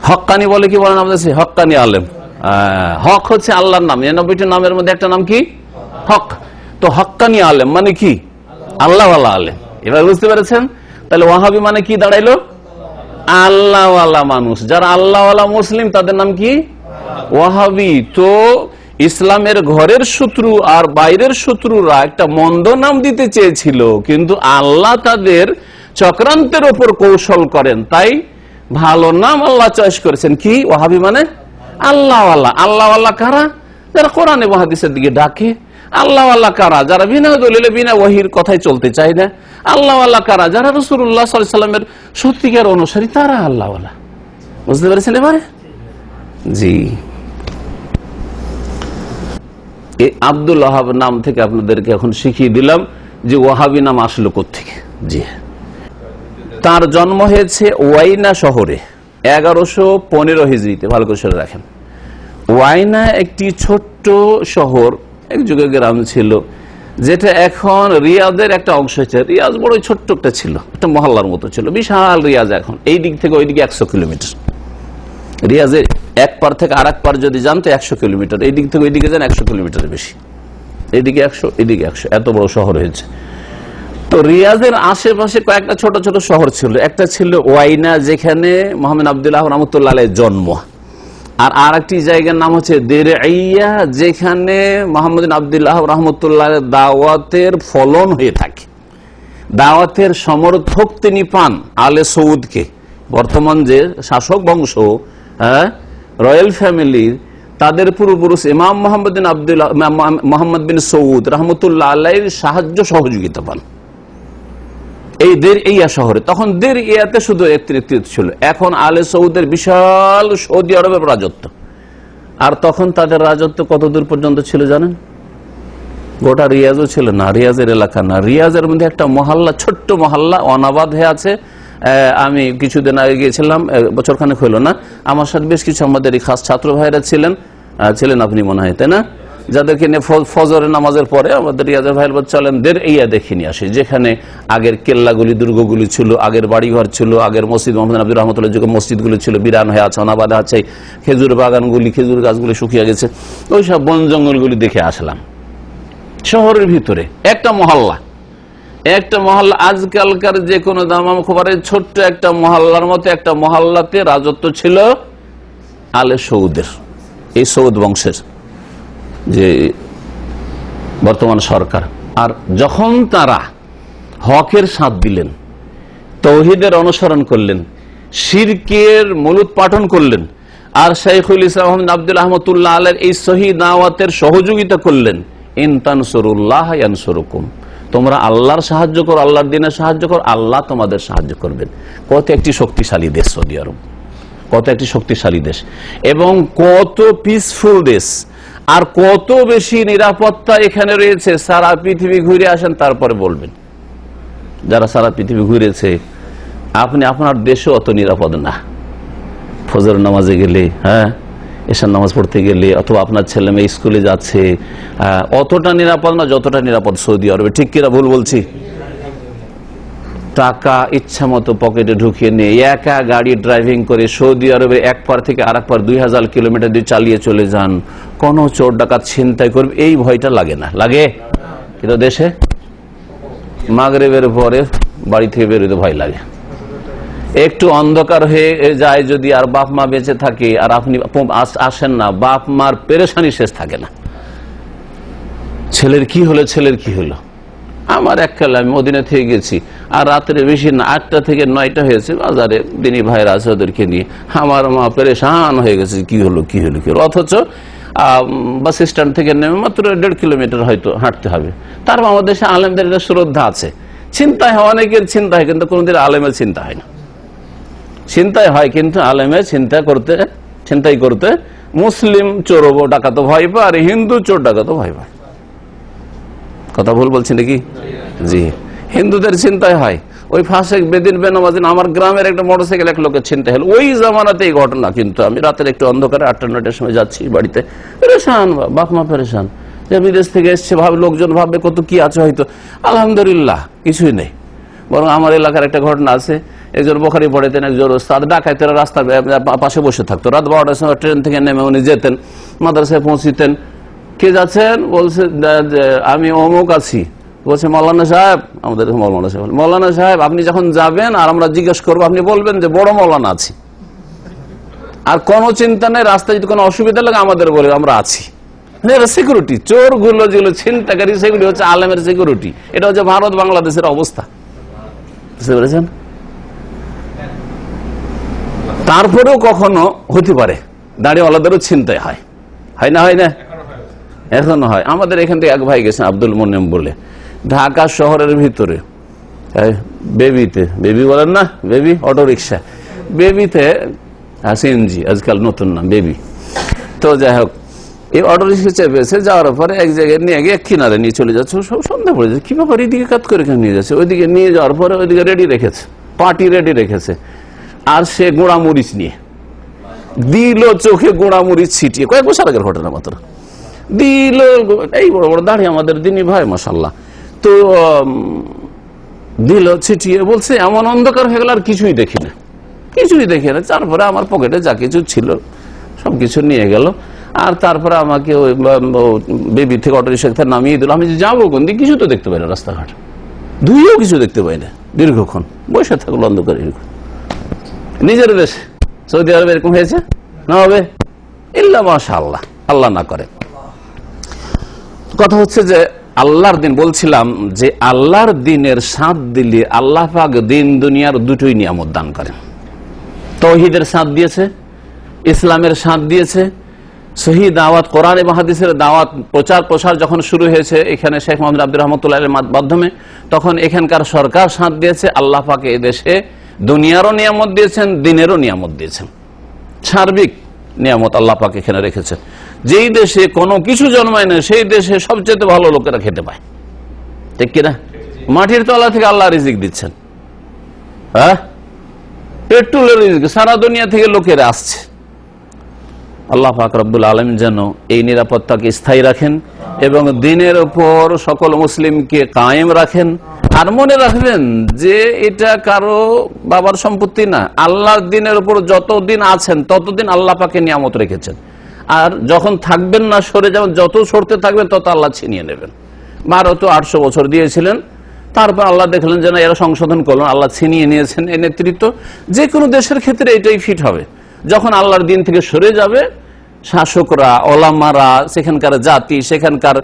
হক্কানি বলে কি বলেন আমাদের? হক্কানি আলেম। হক হচ্ছে আল্লাহর নাম, 99টি নামের মধ্যে একটা নাম কি? হক। তো হক্কানি আলেম মানে কি? আল্লাহ আল্লাহ আলেম। এবার বুঝতে পেরেছেন? তাহলে ওয়াহাবি মানে কি দাঁড়াইলো? আল্লাহওয়ালা মানুষ। যারা আল্লাহওয়ালা মুসলিম তাদের নাম কি? ওয়াহাবি। তো ইসলামের ঘরের শত্রু আর বাইরের শত্রুরা একটা মন্দ নাম দিতে চেয়েছিল, কিন্তু আল্লাহ তাদের চক্রান্তের ওপর কৌশল করেন, তাই ভালো নাম আল্লাহ চয়েস করেছেন। কি? ওয়াহাবি মানে আল্লাহওয়ালা। আল্লাহওয়ালা কারা? যারা কোরআন এবং হাদিসের দিকে ডাকে। আল্লাহওয়ালা কারা? যারা বিনা দলিলে বিনা ওয়াহির কথায় চলতে চায় না। আল্লাহওয়ালা কারা? যারা রাসূলুল্লাহ সাল্লাল্লাহু আলাইহি ওয়াসাল্লামের সত্যিকার অনুসারী, তারা আল্লাহওয়ালা। বুঝতে পেরেছেন এবারে? জি। এই আব্দুল ওয়াহাব নাম থেকে আপনাদেরকে এখন শিখিয়ে দিলাম যে ওয়াহাবি নাম আসলো কোত্থেকে। জি, তার জন্ম হয়েছে ওয়াইনা শহরে 1115 হিজরিতে। ভালো করে শুনে রাখেন। ওয়াইনা একটি ছোট্ট শহর, এক যুগে গ্রাম ছিল, যেটা এখন রিয়াদের একটা অংশ হয়েছে। রিয়াজ বড় ছোট্ট একটা ছিল, একটা মহল্লার মতো ছিল। বিশাল রিয়াজ এখন এই দিক থেকে ওই দিকে 100 কিলোমিটার। রিয়াজের এক পার থেকে আর এক পার যদি যান তো 100 কিলোমিটার, এই দিক থেকে ওই দিকে যান 100 কিলোমিটারের বেশি। এইদিকে 100, এদিকে 100, এত বড় শহর হয়েছে। তো রিয়াজের আশেপাশে কয়েকটা ছোট ছোট শহর ছিল। একটা ছিল ওয়াইনা, যেখানে মোহাম্মদ আব্দুল্লাহ রহমতুল্লাহ আলাইহির জন্ম। আর একটি জায়গার নাম হচ্ছে দেরইয়া, যেখানে মোহাম্মদ আব্দুল্লাহ রহমতুল্লাহ দাওয়াতের ফলন হয়ে থাকে। দাওয়াতের সমর্থক তিনি পান আলে সৌদকে, বর্তমান যে শাসক বংশ, রয়্যাল ফ্যামিলির, তাদের পূর্বপুরুষ ইমাম মোহাম্মদ বিন সৌদ রহমতুল্লাহ আলাইহির সাহায্য সহযোগিতা পান এই দের ইয়া শহরে। তখন দের ইয়াতে শুধু নেতৃত্ব ছিল, এখন আলে সৌদের বিশাল সৌদি আরবের রাজত্ব। আর তখন তাদের রাজত্ব কত দূর পর্যন্ত ছিল জানেন? গোটা রিয়াজও ছিল না, রিয়াজের এলাকা না, রিয়াজের মধ্যে একটা মহল্লা, ছোট্ট মহল্লা অনাবাদ হয়ে আছে। আমি কিছুদিন আগে গিয়েছিলাম, বছরখানেক হইল না, আমার সাথে বেশ কিছু আমাদের এই খাস ছাত্র ভাইরা ছিলেন আপনি মনে হয়, তাই না? যাদেরকে নিয়ে ফজরের নামাজের পরে আমাদের রিয়াজের ভাই চলেন দের ইয়া দেখে নিয়ে আসে, যেখানে আগের কেল্লাগুলি দুর্গগুলি ছিল, আগের বাড়িঘর ছিল, আগের মসজিদ মোহাম্মদ আব্দুর রহমতুল্লাহ যুগে মসজিদগুলি ছিল, বিরান হয়ে আছে, অনাবাদে আছে, খেজুর বাগানগুলি, খেজুর গাছগুলি শুকিয়ে গেছে, ওই সব বন জঙ্গলগুলি দেখে আসলাম। শহরের ভিতরে একটা মহল্লা, আজকালকার যে কোনো দামাম খবরের ছোট্ট একটা মহল্লার মতো একটা মহল্লাতে রাজত্ব ছিল আলে সৌদের, এই সৌদ বংশের যে বর্তমান সরকার। আর যখন তারা হকের সাথ দিলেন, তৌহিদের অনুসরণ করলেন, শিরকের মূলোৎপাটন করলেন, আর শাইখুল ইসলাম আব্দুল রহমতুল্লাহ আলাইহির এই সহিহ দাওয়াতের সহযোগিতা করলেন, ইন তানসুরুল্লাহ ইয়ানসুরুকুম, তোমরা আল্লাহর সাহায্য করো, আল্লাহর দ্বীনের সাহায্য করো, আল্লাহ তোমাদের সাহায্য করবেন। কত একটি শক্তিশালী দেশ সৌদি আরব, কত একটি শক্তিশালী দেশ, এবং কত পিসফুল দেশ, আর কত বেশি নিরাপত্তা এখানে রয়েছে। সারা পৃথিবী ঘুরে আসেন, তারপরে বলবেন, যারা সারা পৃথিবী ঘুরেছে, আপনি আপনার দেশও অত নিরাপদ না। ফজর নামাজে গেলে, এশার নামাজ পড়তে গেলে, অথবা আপনার ছেলে মেয়ে স্কুলে যাচ্ছে, অতটা নিরাপদ না যতটা নিরাপদ সৌদি আরবে। ঠিক কিনা ভুল বলছি? টাকা ইচ্ছা মতো পকেটে ঢুকিয়ে নিয়ে একা গাড়ি ড্রাইভিং করে সৌদি আরবে এক পার থেকে আরেক পার 2000 কিলোমিটার দিয়ে চালিয়ে চলে যান, কোনো চোর ডাকাত ছিনতাই করবে এই ভয়টা লাগে না? লাগে? কিন্তু দেশে মাগরিবের পরে বাড়ি থেকে বেরোতে ভয় লাগে। একটু অন্ধকার হয়ে যায় যদি, আর বাপ মা বেঁচে থাকে আর আপনি আসেন না, বাপ মার পেরেশানি শেষ থাকে না। ছেলের কি হলো। আমার এককালে আমি মদিনা থেকে গেছি, আর রাত্রে বেশি না 8টা থেকে 9টা হয়েছে, বাজারে দিনী ভাইরা আছে ওদেরকে নিয়ে, আমার মা পেরেশান হয়ে গেছে, কি হলো। অথচ বাস স্ট্যান্ড থেকে নেমে মাত্র 1.5 কিলোমিটার হয়তো হাঁটতে হবে। তারপর আমাদের দেশে আলেমদের একটা শ্রদ্ধা আছে, চিন্তায় হয়, অনেকের চিন্তা হয়, কিন্তু কোনদিন আলেমের চিন্তা হয় না। চিন্তায় হয় কিন্তু আলেমের চিন্তাই করতে মুসলিম চোর ডাকাতো ভয় পায়, আর হিন্দু চোর ডাকাতো ভয় পায়। কথা ভুল বলছি নাকি? জি, হিন্দুদের চিন্তায় হয়, ওই ফাসেক বেদিন বেনামাজিন। আমার গ্রামের একটা মোটরসাইকেল এক লোকের চিন্তা হলো, ওই জামানাতে এই ঘটনা। কিন্তু আমি রাতের একটু অন্ধকারে 8টা-9টার সময় যাচ্ছি বাড়িতে, পেরেশান, বাপ মা পেরেশান, যে বিদেশ থেকে এসছে, লোকজন ভাববে কত কি আছে, হয়তো আলহামদুলিল্লাহ কিছুই নেই। বরং আমার এলাকার একটা ঘটনা আছে, একজন বোখারি পড়েতেন, একজন ওস্তাদ, ডাকাতেরা রাস্তার পাশে বসে থাকতো। রাত 12টার সময় ট্রেন থেকে নেমে উনি যেতেন, মাদ্রাসায় পৌঁছিতেন। কে যাচ্ছেন? বলছে আমি অমুক আছি। বলছে মৌলানা সাহেব, আমাদের মৌলানা সাহেব আপনি যখন যাবেন আর আমরা জিজ্ঞেস করবো, আপনি বলবেন যে বড় মৌলানা আছি, আর কোনো চিন্তা নেই, রাস্তায় যদি কোনো অসুবিধা লাগে আমাদের বলে, আমরা আছি। সিকিউরিটি, চোর গুলো যেগুলো ছিনতাইকারী, সেগুলি হচ্ছে আলেমের সিকিউরিটি। এটা হচ্ছে ভারত বাংলাদেশের অবস্থা, বুঝতে পেরেছেন? তারপরেও কখনো হতে পারে দাঁড়িয়েওয়ালাদেরও ছিনতাই হয় না? এখনো হয়। আমাদের এখান থেকে এক ভাই গেছেন আব্দুল মোনেম বলে, ঢাকা শহরের ভিতরে বেবি বলেন না, বেবি অটো রিক্সা, বেবিতে সিএনজি আজকাল নতুন নাম বেবি। তো যাই হোক, এই অটো রিক্সা চেপেছে, যাওয়ার পরে এক জায়গায় নিয়ে গিয়ে কিনারে নিয়ে চলে যাচ্ছে। সব সন্ধ্যা পড়ে যাচ্ছে, কি ব্যাপার, এদিকে কাজ করে নিয়ে যাচ্ছে। ওইদিকে নিয়ে যাওয়ার পরে ওইদিকে রেডি রেখেছে, পার্টি রেডি রেখেছে, আর সে গোড়া মরিচ নিয়ে দিল, চোখে গোড়া মরিচ ছিটিয়ে, কয়েক বছর আগের ঘটনা মাত্র দিল, এই বড় বড় দাঁড়িয়ে আমাদের দিনী ভাই মাশাআল্লাহ। তো দিল ছিটিয়ে, বলছে এমন অন্ধকার হয়ে গেল আর কিছুই দেখি না। তারপরে আমার পকেটে যা কিছু ছিল সবকিছু নিয়ে গেল, আর তারপরে আমাকে ওই বেবি থেকে অটো রিক্সা থেকে নামিয়ে দিল। আমি যাবো কোন দিকে, কিছু তো দেখতে পাই না, রাস্তাঘাট ধুয়েও কিছু দেখতে পাই না, দীর্ঘক্ষণ বসে থাকলো অন্ধকারে। নিজের দেশে সৌদি আরবে এরকম হয়েছে না? হবে ইল্লা মাশাআল্লাহ, আল্লাহ না করে। কথা হচ্ছে যে আল্লাহর দিন, বলছিলাম যে আল্লাহর দিনের সাথ দিলে আল্লাহ পাক দিন দুনিয়ার দুটোই নিয়ামত দান করেন। তাওহীদের সাথ দিয়েছে, ইসলামের সাথ দিয়েছে, সহি দাওয়াত, কোরআন এবং হাদিসের দাওয়াত প্রচার প্রসার যখন শুরু হয়েছে এখানে শেখ মোহাম্মদ আব্দুর রহমতুল্লাহ এর মাধ্যমে, তখন এখানকার সরকার সাথ দিয়েছে। আল্লাহ পাকে এদেশে দুনিয়ারও নিয়ামত দিয়েছেন, দিনেরও নিয়ামত দিয়েছেন, সার্বিক নিয়ামত আল্লাহ পাক এখানে রেখেছেন। যেই দেশে কোনো কিছু জন্মায় না সেই দেশে সবচেয়ে ভালো লোকেরা খেতে পায়, ঠিক কিনা? মাটির তলা থেকে আল্লাহ রিজিক দিচ্ছেন, হ্যাঁ, পেট্রোলের রিজিক সারা দুনিয়া থেকে লোকেরা আসছে। আল্লাহ পাক রব্বুল আলামিন যেন এই নিরাপত্তাকে স্থায়ী রাখেন এবং দিনের উপর সকল মুসলিমকে কায়েম রাখেন। আর মনে রাখবেন যে এটা কারো বাবার সম্পত্তি না, আল্লাহর দিনের উপর যতদিন আছেন ততদিন আল্লাহ পাকে নিয়ামত রেখেছেন। আর যখন থাকবেন না, সরে যাবেন, যত সরতে থাকবেন তত আল্লাহ ছিনিয়ে নেবেন। ভারত 800 বছর দিয়েছিলেন, তারপর আল্লাহ দেখলেন যে না, এরা সংশোধন করলেন, আল্লাহ ছিনিয়ে নিয়েছেন এই নেতৃত্ব। যে কোনো দেশের ক্ষেত্রে এটাই ফিট হবে। যখন আল্লাহর দিন থেকে সরে যাবে, শাসকরা, ওলামারা, সেখানকার জাতি, সেখানকার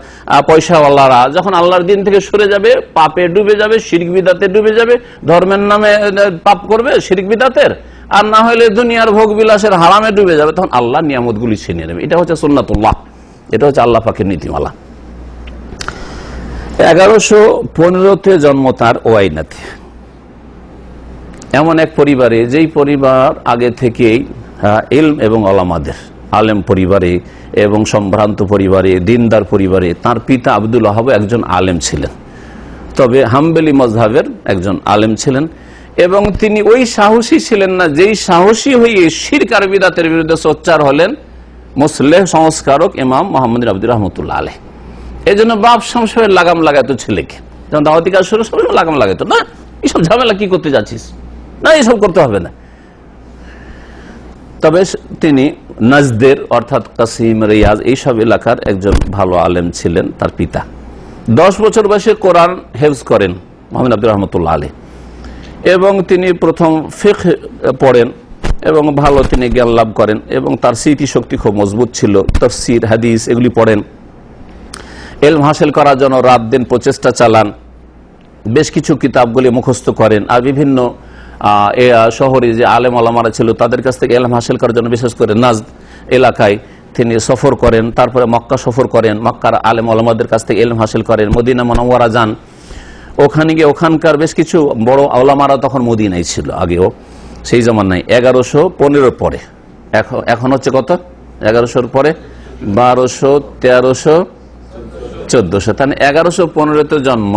পয়সাওয়ালারা যখন আল্লাহর দিন থেকে সরে যাবে, পাপে ডুবে যাবে, শিরক বিদাতে ডুবে যাবে, ধর্মের নামে পাপ করবে শিরক বিদাতের, আর না হলে দুনিয়ার ভোগ বিলাসের হারামে ডুবে যাবে, তখন আল্লাহ নিয়ামতগুলি ছিনিয়ে নেবে। এটা হচ্ছে সুন্নাতুল্লাহ, এটা হচ্ছে আল্লাহ পাকের নীতিমালা। 1115-তে জন্ম তার ওয়াইনাতে, এমন এক পরিবারে, যেই পরিবার আগে থেকেই ইলম এবং ওলামাদের, আলেম পরিবারে এবং সম্ভ্রান্ত পরিবারে, দিনদার পরিবারে। তার পিতা আব্দুল ওয়াহাব একজন আলেম ছিলেন, তবে হাম্বলি মযহাবের একজন আলেম ছিলেন। এবং তিনি ওই সাহসী ছিলেন না যেই সাহসী হয়ে শিরক আর বিদআতের বিরুদ্ধে সোচ্চার হলেন মুসলিহ সংস্কারক ইমাম মুহাম্মদ আব্দুর রহমতুল্লাহ আলাইহ। এই জন্য বাপ সবসময় লাগাম লাগাতো ছেলেকে, যখন দাওয়াতি কাজ শুরু, সবাই লাগাম লাগাতো, না এইসব ঝামেলা কি করতে যাচ্ছিস, না এইসব করতে হবে না। তবে তিনি নাজদের অর্থাৎ কাসিম, রিয়াজ এইসব এলাকার একজন ভালো আলেম ছিলেন তার পিতা। 10 বছর বয়সে কোরআন হেফজ করেন মুহাম্মদ আব্দুর রহমতুল্লাহ আলাইহ, এবং তিনি প্রথম ফিকহ পড়েন এবং ভালো তিনি জ্ঞান লাভ করেন এবং তার স্মৃতি শক্তি খুব মজবুত ছিল। তাফসীর, হাদিস এগুলি পড়েন। ইলম হাসিল করার জন্য রাত দিন প্রচেষ্টা চালান, বেশ কিছু কিতাবগুলি মুখস্থ করেন। আর বিভিন্ন শহরে যে আলেম ওলামারা ছিল তাদের কাছ থেকে ইলম হাসিল করার জন্য বিশেষ করে নাজদ এলাকায় তিনি সফর করেন। তারপরে মক্কা সফর করেন, মক্কার আলেম ওলামাদের কাছ থেকে ইলম হাসিল করেন। মদিনা মুনাওয়ারা যান, ওখানে গিয়ে ওখানকার বেশ কিছু বড় ওলামারা তখন মদিনায় ছিল, আগেও সেই জামানায় 1115 পরে, এখন হচ্ছে কত, 1100 পরে 1200, 1300, 1400, তাহলে 1115-তে জন্ম,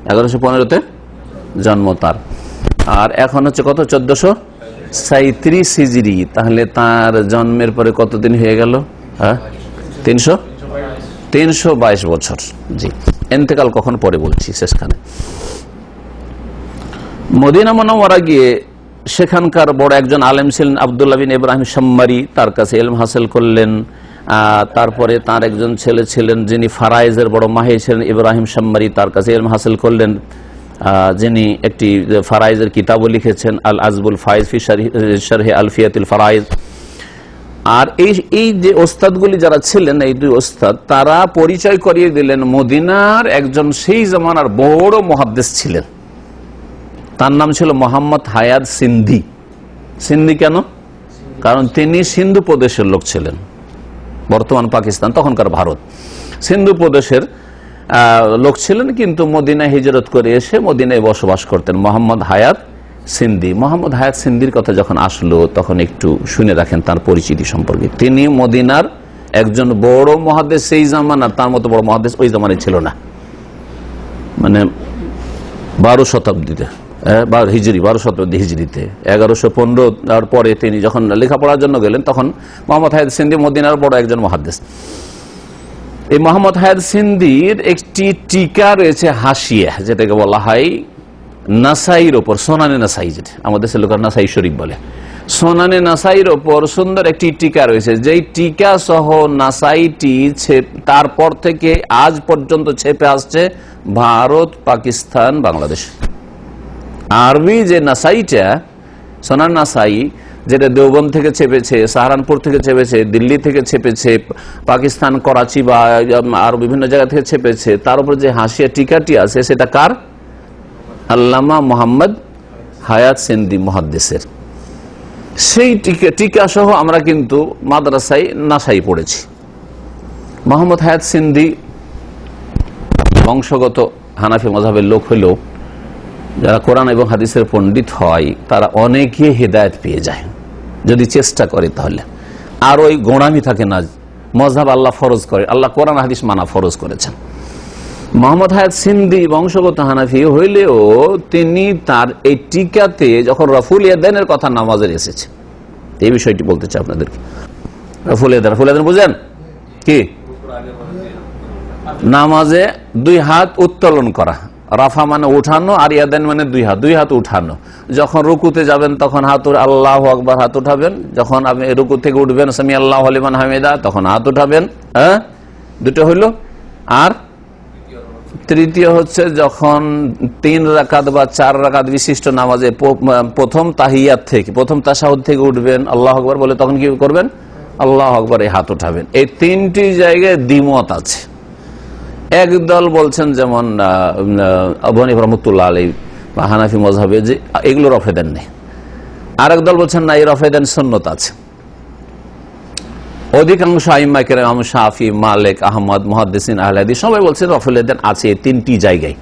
1115-তে জন্ম তার। আর এখন হচ্ছে কত, 1437 হিজরি। তাহলে তার জন্মের পরে কতদিন হয়ে গেল? হ্যাঁ, 322 বছর। জি, ইন্তেকাল কখন পরে বলছি, শেষখানে। মদিনা মুনাওয়ারা গিয়ে সেখানকার বড় একজন আলেম ছিলেন আব্দুল্লাহ বিন ইব্রাহিম শাম্মারি, তার কাছে ইলম হাসিল করলেন। তারপরে তার একজন ছেলে ছিলেন যিনি ফারাইজের বড় মাহির ছিলেন, ইব্রাহিম শাম্মারি, তার কাছে ইলম হাসিল করলেন, যিনি একটি ফারাইজের কিতাবও লিখেছেন, আল আজবুল ফাইজ ফি শারহি আলফিয়াতুল ফারাইজ। আর এই যে ওস্তাদগুলি যারা ছিলেন, এই দুই ওস্তাদ, তারা পরিচয় করিয়ে দিলেন মদিনার একজন সেই জামানার বড় মুহাদ্দিস ছিলেন। তার নাম ছিল মোহাম্মদ হায়াত সিন্ধি। সিন্ধি কেন? কারণ তিনি সিন্ধু প্রদেশের লোক ছিলেন, বর্তমান পাকিস্তান, তখনকার ভারত। সিন্ধু প্রদেশের লোক ছিলেন, কিন্তু মদিনায় হিজরত করে এসে মদিনায় বসবাস করতেন। মোহাম্মদ হায়াত সিন্ধি। মোহাম্মদ হায়াত সিন্ধির কথা যখন আসলো তখন একটু শুনে রাখেন তার পরিচিতি সম্পর্কে। তিনি মদিনার একজন বড় মুহাদ্দিস, সেই জামানার, তার মতো বড় মুহাদ্দিস ওই জামানায় ছিল না, মানে 12 শতাব্দীতে, 12 শতাব্দী হিজরিতে, 1115 পরে তিনি যখন লেখাপড়ার জন্য গেলেন তখন মোহাম্মদ হায়াত সিন্ধি মদিনার বড় একজন মুহাদ্দিস। এই মোহাম্মদ হায়াত সিন্ধির একটি টিকা রয়েছে, হাসিয়া, যেটাকে বলা হয় নাসাইর ওপর, সোনানে নাসাই, যেটা আমাদের লোকের নাসাই শরীফ বলে, সোনানে নাসাইর ওপর সুন্দর একটি টিকা রয়েছে। যেই টিকা সহ নাসাইটি তারপর থেকে আজ পর্যন্ত ছেপে আসছে ভারত, পাকিস্তান, বাংলাদেশ। আরবি যে নাসাইটা, সোনান নাসাই, যেটা দেওবন্দ থেকে ছেপেছে, সাহারানপুর থেকে ছেপেছে, দিল্লি থেকে ছেপেছে, পাকিস্তান করাচি বা আরো বিভিন্ন জায়গা থেকে ছেপেছে, তার উপর যে হাসিয়া টিকাটি আছে সেটা কার? আল্লামা মোহাম্মদ হায়াত সিন্ধি মুহাদ্দিসের। সেই টিকা সহ আমরা কিন্তু মাদ্রাসায় নাসাই পড়েছি। মোহাম্মদ হায়াত সিন্ধি বংশগত হানাফি মাযহাবের লোক হলেও যারা কোরআন এবং হাদিসের পণ্ডিত হয় তারা অনেকে হেদায়েত পেয়ে যায় যদি চেষ্টা করে, তাহলে আর ওই গোঁড়ামি থাকে না। মযহাব আল্লাহ ফরজ করে, আল্লাহ কোরআন হাদিস মানা ফরজ করেছেন। মোহাম্মদ হায়াত সিন্ধি বংশগত হানাফি হইলেও তিনি তার এই টিকাতে যখন রফুল ইয়াদাইনের কথা নামাজের এসেছে, এই বিষয়টি বলতে চাই আপনাদেরকে। রফুল ইয়াদাইন বুঝেন কি? নামাজে দুই হাত উত্তোলন করা, রাফা মানে উঠানো, আর ইয়াদাইন মানে দুই হাত উঠানো। যখন রুকুতে যাবেন তখন হাত আল্লাহু আকবার হাত উঠাবেন, যখন আপনি রুকু থেকে উঠবেন সামি আল্লাহু লিমান হামিদা তখন হাত উঠাবেন। হ্যাঁ, দুটো হইল। আর তৃতীয় হচ্ছে যখন 3 রাকাত বা 4 রাকাত বিশিষ্ট নামাজে প্রথম তাহিয়াত থেকে, প্রথম তাশাহুদ থেকে উঠবেন আল্লাহু আকবার বলে, তখন কি করবেন? আল্লাহু আকবার এই হাত উঠাবেন। এই 3টি জায়গায় দ্বিমত আছে। একদল বলছেন যেমন আবু হানিফা রাহমাতুল্লাহ আলাইহি বা হানাফি মাযহাবে যে এগুলো রফেদান নেই। আরেক দল বলছেন না, এই রফেদান সুন্নত আছে। অধিকাংশ আইম্মা কেরাম শাফি, মালিক, আহমদ, মুহাদ্দিসিন, আহলে হাদিস সবাই বলছেন রফুল ইয়াদাইন আছে 3টি জায়গায়।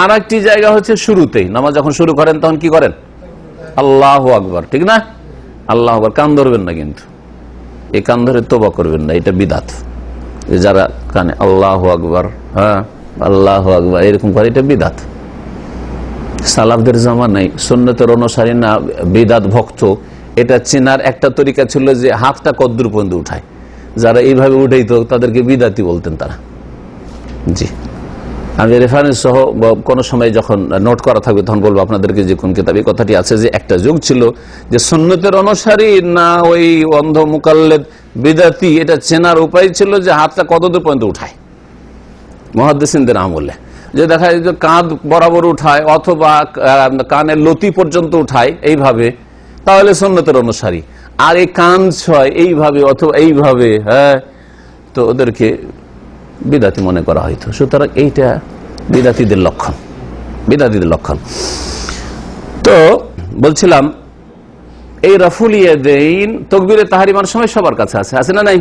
আর একটি জায়গা হচ্ছে শুরুতেই, নামাজ যখন শুরু করেন তখন কি করেন? আল্লাহু আকবার, ঠিক না? আল্লাহু আকবার, কান ধরবেন না, কিন্তু এই কান ধরে তওবা করবেন না, এটা বিদআত। যারা কানে আল্লাহু আকবার, হ্যাঁ আল্লাহু আকবার এরকম করে, এটা বিদআত। সালাফদের জামানায় সুন্নতের অনুসারী না বিদআত ভক্ত, এটা চেনার একটা তরিকা ছিল যে হাতটা কদ্দুর পর্যন্ত উঠায়। যারা এইভাবে উঠাইতো তাদেরকে বিদআতি বলতেন তারা। জি, আমি রেফারেন্স সহ কোনো সময় যখন নোট করা থাকবে তখন বলবো আপনাদেরকে যে কোন কিতাবে কথাটি আছে, যে একটা যুগ ছিল যে সুন্নতের অনুসারী না ওই অন্ধ মুকাল্লিদ বিদআতি, এটা চেনার উপায় ছিল যে হাতটা কতদূর পর্যন্ত উঠায়। মুহাদ্দিসিনদের আমলে যে দেখা যায় যে কাঁধ বরাবর উঠায় অথবা কানের লতি পর্যন্ত উঠায় এইভাবে, তাহলে সুন্নতের অনুসারী। আর এই কান ছয় এইভাবে অথবা এইভাবে, হ্যাঁ, তো ওদেরকে বিদআতি মনে করা হয়তো। সুতরাং এইটা বিদআতিদের লক্ষণ, বিদআতিদের লক্ষণ। তো বলছিলাম এই রফুল ইয়াদাইন তাকবীরে তাহরিমার সময় সবার কাছে আছে না নাই?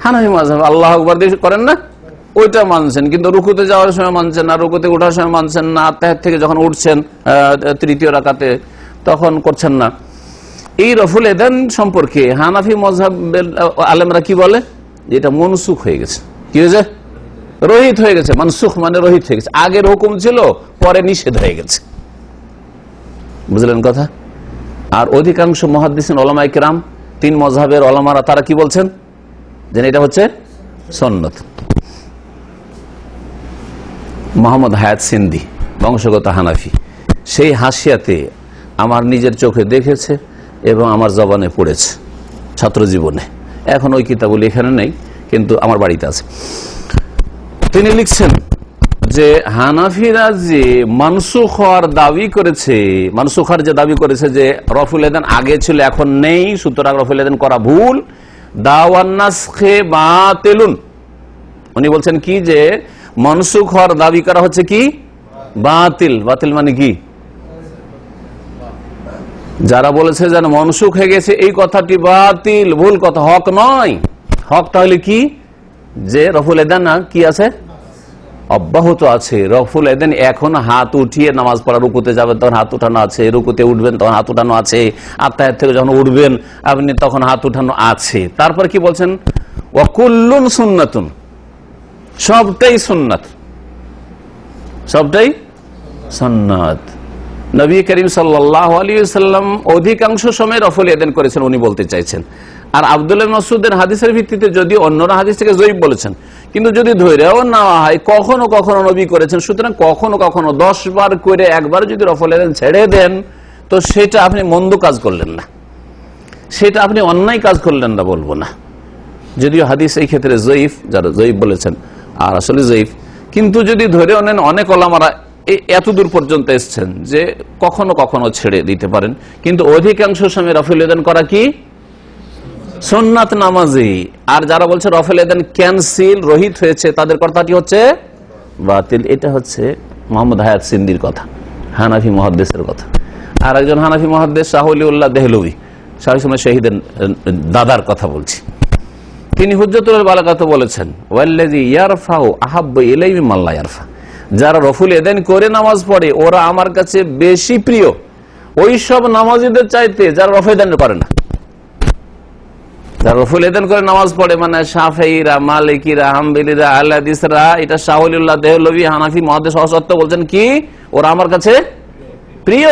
হানাফি মাযহাব আল্লাহু আকবার দিয়ে করেন না, ওইটা মানছেন, কিন্তু রুকুতে যাওয়ার সময় মানছেন না, রুকুতে ওঠার সময় মানছেন না, তাহাজ্জুদ থেকে যখন উঠছেন 3য় রাকাতে তখন করছেন না। এই রফুল ইয়াদাইন সম্পর্কে হানাফি মাযহাবের আলেমরা কি বলে? যে এটা মনসুখ হয়ে গেছে। কি হয়েছে? রহিত হয়ে গেছে। মানসুখ মানে রহিত হয়ে গেছে, আগের হুকুম ছিল পরে নিষেধ হয়ে গেছে। বুঝলেন কথা? আর অধিকাংশ মুহাদ্দিসিন উলামায়ে কিরাম 3 মাযহাবের উলামারা তারা কি বলছেন? যে এটা হচ্ছে সুন্নাত। মোহাম্মদ হায়াত সিন্ধি বংশগত হানাফি, সেই হাসিয়াতে আমার নিজের চোখে দেখেছে এবং আমার জবানে পড়েছে ছাত্র জীবনে। এখন ওই কিতাবগুলি এখানে নেই, কিন্তু আমার বাড়িতে আছে। তিনি লিখছেন যে হানাফিরা যে মানসুখ হওয়ার দাবি করেছে, মানসুখ হওয়ার যে দাবি করেছে যে রফুল ইয়াদাইন আগে ছিল এখন নেই, সুতরাং রফুল ইয়াদাইন করা ভুল, দাওয়ান নাসখে বাতিলুন। উনি বলছেন কি যে মানসুখ হওয়ার দাবি করা হচ্ছে কি বাতিল। বাতিল মানে কি? যারা বলেছে যেন মনসুখ হয়ে গেছে এই কথাটি বাতিল, ভুল কথা, হক নয়। হক তাহলে কি? যে রফুল ইয়াদাইন কি আছে? অব্যাহত আছে। রফুল ইয়াদাইন এখন হাত উঠিয়ে নামাজ পড়া, রুকুতে যাবেন তখন হাত উঠানো আছে, রুকুতে উঠবেন তখন হাত উঠানো আছে, আত্তাহিয়াত থেকে যখন উঠবেন আপনি তখন হাত উঠানো আছে। তারপর কি বলছেন? ওয়া কুল্লুন সুন্নাতুন, সবটাই সুন্নাত, সবটাই সুন্নাত। নবী করিম সাল্লাল্লাহু আলাইহি ওয়াসাল্লাম অধিকাংশ সময় রফুল ইয়াদাইন করেছেন, উনি বলতে চাইছেন। আর আব্দুল্লাহ ইবনে মাসউদের হাদিসের ভিত্তিতে যদি অন্যরা হাদিস থেকে যঈফ বলেছেন, কিন্তু যদি ধৈর্যও নেওয়া হয় কখনো কখনো নবী করেছেন। সুতরাং কখনো কখনো 10 বার করে একবার যদি রফুল ইয়াদাইন ছেড়ে দেন তো সেটা আপনি মন্দ কাজ করলেন না, সেটা আপনি অন্যায় কাজ করলেন না বলবো না। যদিও হাদিস এই ক্ষেত্রে যঈফ, যারা যঈফ বলেছেন আর আসলে যঈফ, কিন্তু যদি ধরে নেন অনেক ওলামারা এত দূর পর্যন্ত এসছেন যে কখনো কখনো ছেড়ে দিতে পারেন, কিন্তু অধিকাংশ সময় রফুল ইয়াদাইন করা কি সুন্নাত নামাজি। আর যারা বলছে রফুল ইয়াদাইন ক্যান্সেল, রহিত হয়েছে, তাদের কথাটি হচ্ছে বাতিল। এটা হচ্ছে মোহাম্মদ হায়াত সিন্দির কথা, হানাফি মুহাদ্দিসের কথা। আর একজন হানাফি মুহাদ্দিস শাহ ওলিউল্লাহ দেহলভী, শহীদের দাদার কথা বলছি। তিনি হুজ্জাতুল বালাগাতে বলেছেন, ওয়াল্লাযী ইয়ারফাউ আহাব্বু ইলাইহি মিম্মা লা ইয়ারফা, যারা রফুল এদেন করে নামাজ পড়ে ওরা আমার কাছে বেশি প্রিয় ওই সব নামাজীদের চাইতে যারা রফুল এদেন করে না। যারা রফুল এদেন করে নামাজ পড়ে মানে শাফেঈরা, মালিকিরা, হাম্বলীরা, আহলে হাদিসরা, এটা শাহ ওলিউল্লাহ দেহলভী, হানাফি, মুহাদ্দিস সহসত্ব বলছেন কি ওরা আমার কাছে প্রিয়।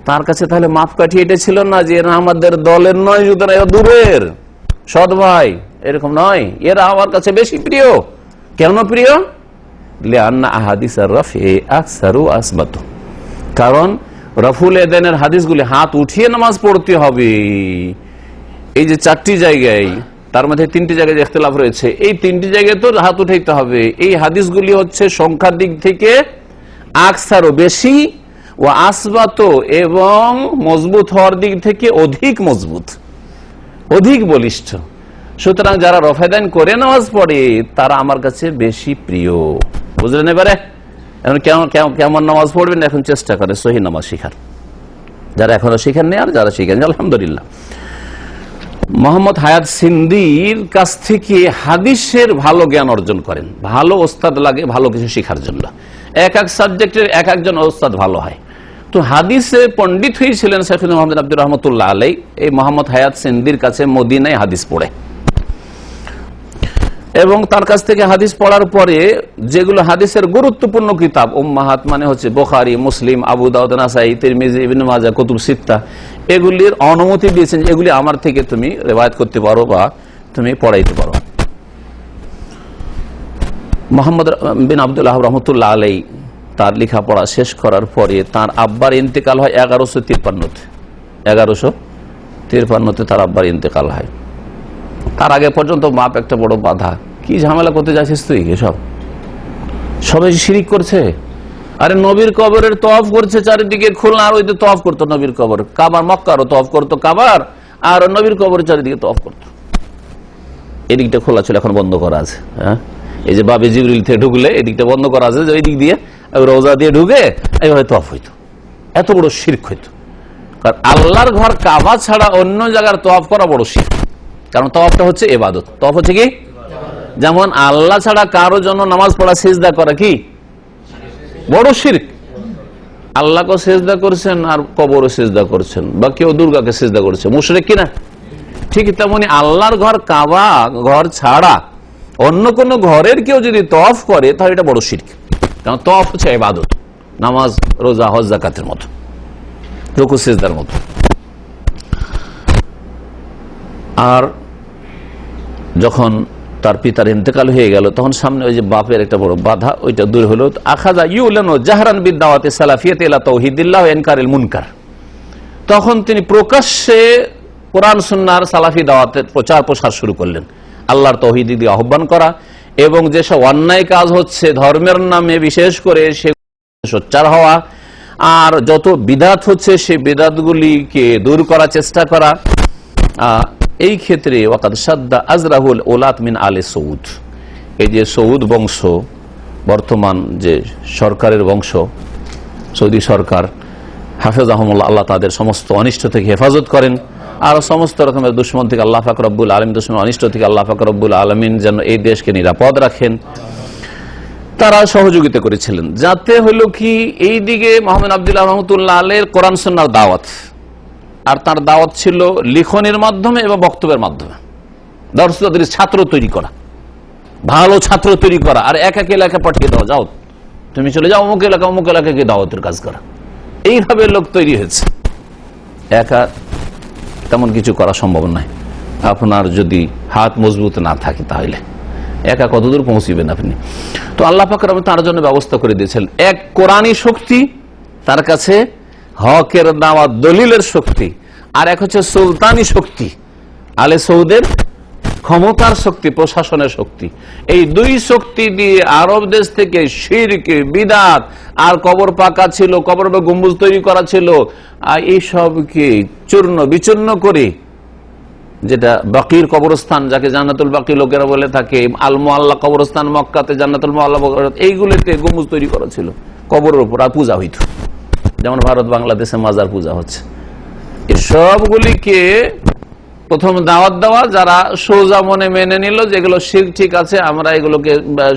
তার কাছে তাহলে মাপকাঠি এটা ছিল না যে এরা আমাদের দলের নয়, সুতরাং এরা দূরের সৎ ভাই, এরকম নয়, এরা আমার কাছে বেশি প্রিয়। কেন প্রিয়? লিআন্না আহাদিস আর-রাফি আকসারু আসবাতু, কারণ রফুল এদেনের হাদিসগুলি হাত উঠিয়ে নামাজ পড়তে হবে। এই যে 4টি জায়গায়, তার মধ্যে 3টি জায়গায় ইখতিলাফ রয়েছে, এই 3টি জায়গায় তো হাত উঠাইতে হবে। এই হাদিসগুলি হচ্ছে সংখ্যার দিক থেকে আকসারও বেশি, ও আসবাত এবং মজবুত হওয়ার দিক থেকে অধিক মজবুত, অধিক বলিষ্ঠ। সুতরাং যারা রফেদান করে নামাজ পড়ে তারা আমার কাছে বেশি প্রিয়। বুঝলেন? এবারে কেমন নামাজ পড়বেন এখন চেষ্টা করে সহিহ নামাজ শিখার, যারা এখনো শিখেননি আর যারা শিখেন আলহামদুলিল্লাহ। মোহাম্মদ হায়াত সিন্দির কাছ থেকে হাদিসের ভালো জ্ঞান অর্জন করেন। ভালো ওস্তাদ লাগে ভালো কিছু শিখার জন্য, এক এক সাবজেক্টের এক একজন ওস্তাদ ভালো হয়। তো হাদিসে পণ্ডিত হয়েছিলেন শেখ মোহাম্মদ আব্দুর রহমতুল্লাহ আলাই এই মোহাম্মদ হায়াত সিন্দির কাছে মদিনায় হাদিস পড়ে, এবং তার কাছ থেকে হাদিস পড়ার পরে যেগুলো হাদিসের গুরুত্বপূর্ণ কিতাব উম্মাহাত মানে হচ্ছে বুখারী, মুসলিম, আবু দাউদ, নাসাই, তিরমিজি, ইবনে মাজাহ, কুতুব সিত্তা, এগুলির অনুমতি দিয়েছেন এগুলি আমার থেকে তুমি রিওয়ায়াত করতে পারো বা তুমি পড়াইতে পারো। মোহাম্মদ বিন আব্দুল্লাহ রহমতুল্লাহ আলাই তার লেখাপড়া শেষ করার পরে তার আব্বার ইন্তেকাল হয় 1153-তে। 1153-তে তার আব্বার ইন্তেকাল হয়। তার আগে পর্যন্ত বাপ একটা বড় বাধা, কি ঝামেলা করতে যাচ্ছিস তুই, এসব সবাই শিরিক করছে। আরে নবীর কবরের তওয়াফ করছে চারিদিকে, খুলনার ওই তো তওয়াফ করতো নবীর কবর, কাবার মক্কারও তওয়াফ করতো কাবার, আর নবীর কবরের চারিদিকে তওয়াফ করতো। এদিকটা খোলা ছিল, এখন বন্ধ করা আছে। হ্যাঁ, এই যে বাবে জিবরিল থেকে ঢুকলে এদিকটা বন্ধ করা আছে, যে ওই দিক দিয়ে রোজা দিয়ে ঢুকে এইভাবে তওয়াফ হইতো। এত বড় শিরক হইতো, কারণ আল্লাহর ঘর কাবা ছাড়া অন্য জায়গার তওয়াফ করা বড় শিরক। কারণ তওয়াফটা হচ্ছে ইবাদত, তওয়াফ হচ্ছে কি, যেমন আল্লাহ ছাড়া কারো জন্য নামাজ পড়া সিজদা করা কি বড় শিরক। আল্লাহকে সিজদা করছেন আর কবরও সিজদা করছেন, বা কেউ দুর্গাকে সিজদা করছে, মুশরিক কিনা? ঠিক তেমনি আল্লাহর ঘর কাবা ঘর ছাড়া অন্য কোন ঘরের কেউ যদি তওয়াফ করে তাহলে এটা বড় শিরক। কারণ তওয়াফ হচ্ছে ইবাদত, নামাজ, রোজা, হজ, যাকাতের মতো, রুকু সিজদার মতো। আর যখন তার পিতার ইন্তেকাল হয়ে গেল তখন সামনে ওই যে বাপের একটা বড় বাধা, ওইটা দূর হলো। আখাযা ইউলানু জাহরান বিদাওয়াতি সালাফিয়াতি ইলা তাওহীদিল্লাহ ওয়া ইনকারিল মুনকার, তখন তিনি প্রকাশ্যে কোরআন সুন্নাহর সালাফি দাওয়াতের প্রচার প্রসার শুরু করলেন, আল্লাহর তাওহীদ দিয়ে আহ্বান করা, এবং যেসব অন্যায় কাজ হচ্ছে ধর্মের নামে বিশেষ করে সে সোচ্চার হওয়া, আর যত বিদআত হচ্ছে সেই বিদআতগুলিকে দূর করার চেষ্টা করা। এই ক্ষেত্রে ওয়াকাদ সাদ্দা আজরাহুল উলাত মিন আলে সৌদ, এই যে সৌদ বংশ, বর্তমান যে সরকারের বংশ, সৌদি সরকার, হাফেজাহুমুল্লাহ, আল্লাহ তাদের সমস্ত অনিষ্ট থেকে হেফাজত করেন, আর সমস্ত রকমের দুশমন থেকে আল্লাহ পাক রব্বুল আলামিন, দুশমন অনিষ্ট থেকে আল্লাহ পাক রব্বুল আলামিন যেন এই দেশকে নিরাপদ রাখেন, তারা সহযোগিতা করেছিলেন। যাতে হলো কি, এই দিকে মোহাম্মদ আব্দুল্লাহ রহমতুল্লাহ আলাইহির কোরআন সুন্নাহর দাওয়াত, আর তার দাওয়াত ছিল লিখনের মাধ্যমে এবং বক্তব্যের মাধ্যমে, দর্শকদের ছাত্র তৈরি করা, ভালো ছাত্র তৈরি করা, আর এক এক এলাকা পাঠিয়ে দেওয়া, যাও তুমি চলে যাও অমুক এলাকাকে দাওয়াতের কাজ করা। এইভাবে লোক তৈরি হয়েছে। একা তেমন কিছু করা সম্ভব নয়, আপনার যদি হাত মজবুত না থাকে তাহলে একা কতদূর পৌঁছিবেন আপনি। তো আল্লাহ পাক তার জন্য ব্যবস্থা করে দিয়েছেন, এক কোরআনী শক্তি তার কাছে, হকের দাওয়াত দলিলের শক্তি, আর এক হচ্ছে সুলতানি শক্তি, আলে সৌদের ক্ষমতার শক্তি, প্রশাসনের শক্তি। এই দুই শক্তি দিয়ে আরব দেশ থেকে শিরক, বিদআত, আর কবর পাকা ছিল, কবর গম্বুজ তৈরি করা ছিল, এই সবকে চূর্ণ বিচূর্ণ করে, যেটা বাকির কবরস্থান, যাকে জান্নাতুল বাকি লোকেরা বলে থাকে, আল মুআল্লা কবরস্থান মক্কাতে, জান্নাতুল মুআল্লা, এইগুলিতে গম্বুজ তৈরি করা ছিল কবরের উপর, আর পূজা হইত, যেমন ভারত বাংলাদেশে মাজার পূজা হচ্ছে। এই সবগুলিকে প্রথম দাওয়াত দেওয়া, যারা সোজা মনে মেনে নিল যেগুলো শিরক ঠিক আছে আমরা এগুলোকে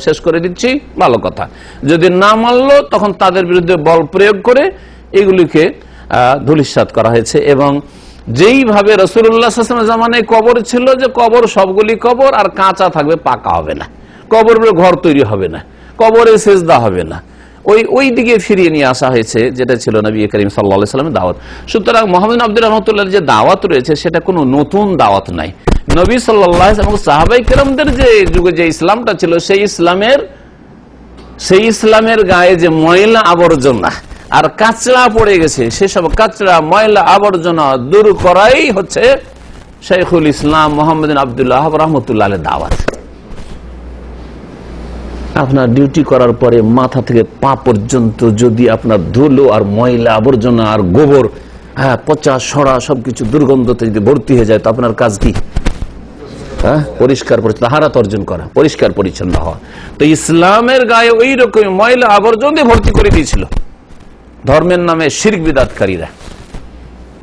শেষ করে দিচ্ছি, ভালো কথা। যদি না মানলো তখন তাদের বিরুদ্ধে বল প্রয়োগ করে এগুলিকে ধূলিসাৎ করা হয়েছে। এবং যেইভাবে রাসূলুল্লাহ সাল্লাল্লাহু আলাইহি ওয়াসাল্লামের জামানায় কবর ছিল, যে কবর সবগুলি কবর আর কাঁচা থাকবে, পাকা হবে না, কবরের ঘর তৈরি হবে না, কবরে সেজদা হবে না, ওই দিকে ফিরিয়ে নিয়ে আসা হয়েছে, যেটা ছিল নবী করিম সাল্লাল্লাহু আলাইহি ওয়াসাল্লামের দাওয়াত। সুতরাং মুহাম্মদ বিন আব্দুর রহমাতুল্লাহর যে দাওয়াত রয়েছে সেটা কোনো নতুন দাওয়াত নাই। নবী সাল্লাল্লাহু আলাইহি ওয়াসাল্লাম এবং সাহাবায়ে কেরামদের যে যুগে যে ইসলামটা ছিল, সেই ইসলামের গায়ে যে ময়লা আবর্জনা আর কাচড়া পড়ে গেছে, সেসব কাচড়া ময়লা আবর্জনা দূর করাই হচ্ছে শাইখুল ইসলাম মুহাম্মদ বিন আব্দুল্লাহ রহমতুল্লাহ দাওয়াত। আপনার ডিউটি করার পরে মাথা থেকে পা পর্যন্ত যদি আপনার ধুলো আর ময়লা আবর্জনা আর গোবর, পচা সড়া সবকিছু দুর্গন্ধতে যদি ভর্তি হয়ে যায়, তো আপনার কাজ কি? পরিষ্কার পরিচ্ছন্ন তাহারাত অর্জন করা, পরিষ্কার পরিচ্ছন্ন হওয়া। তো ইসলামের গায়ে ওই রকম ময়লা আবর্জনা ভর্তি করে দিয়েছিল ধর্মের নামে শিরক বিদআতকারীরা।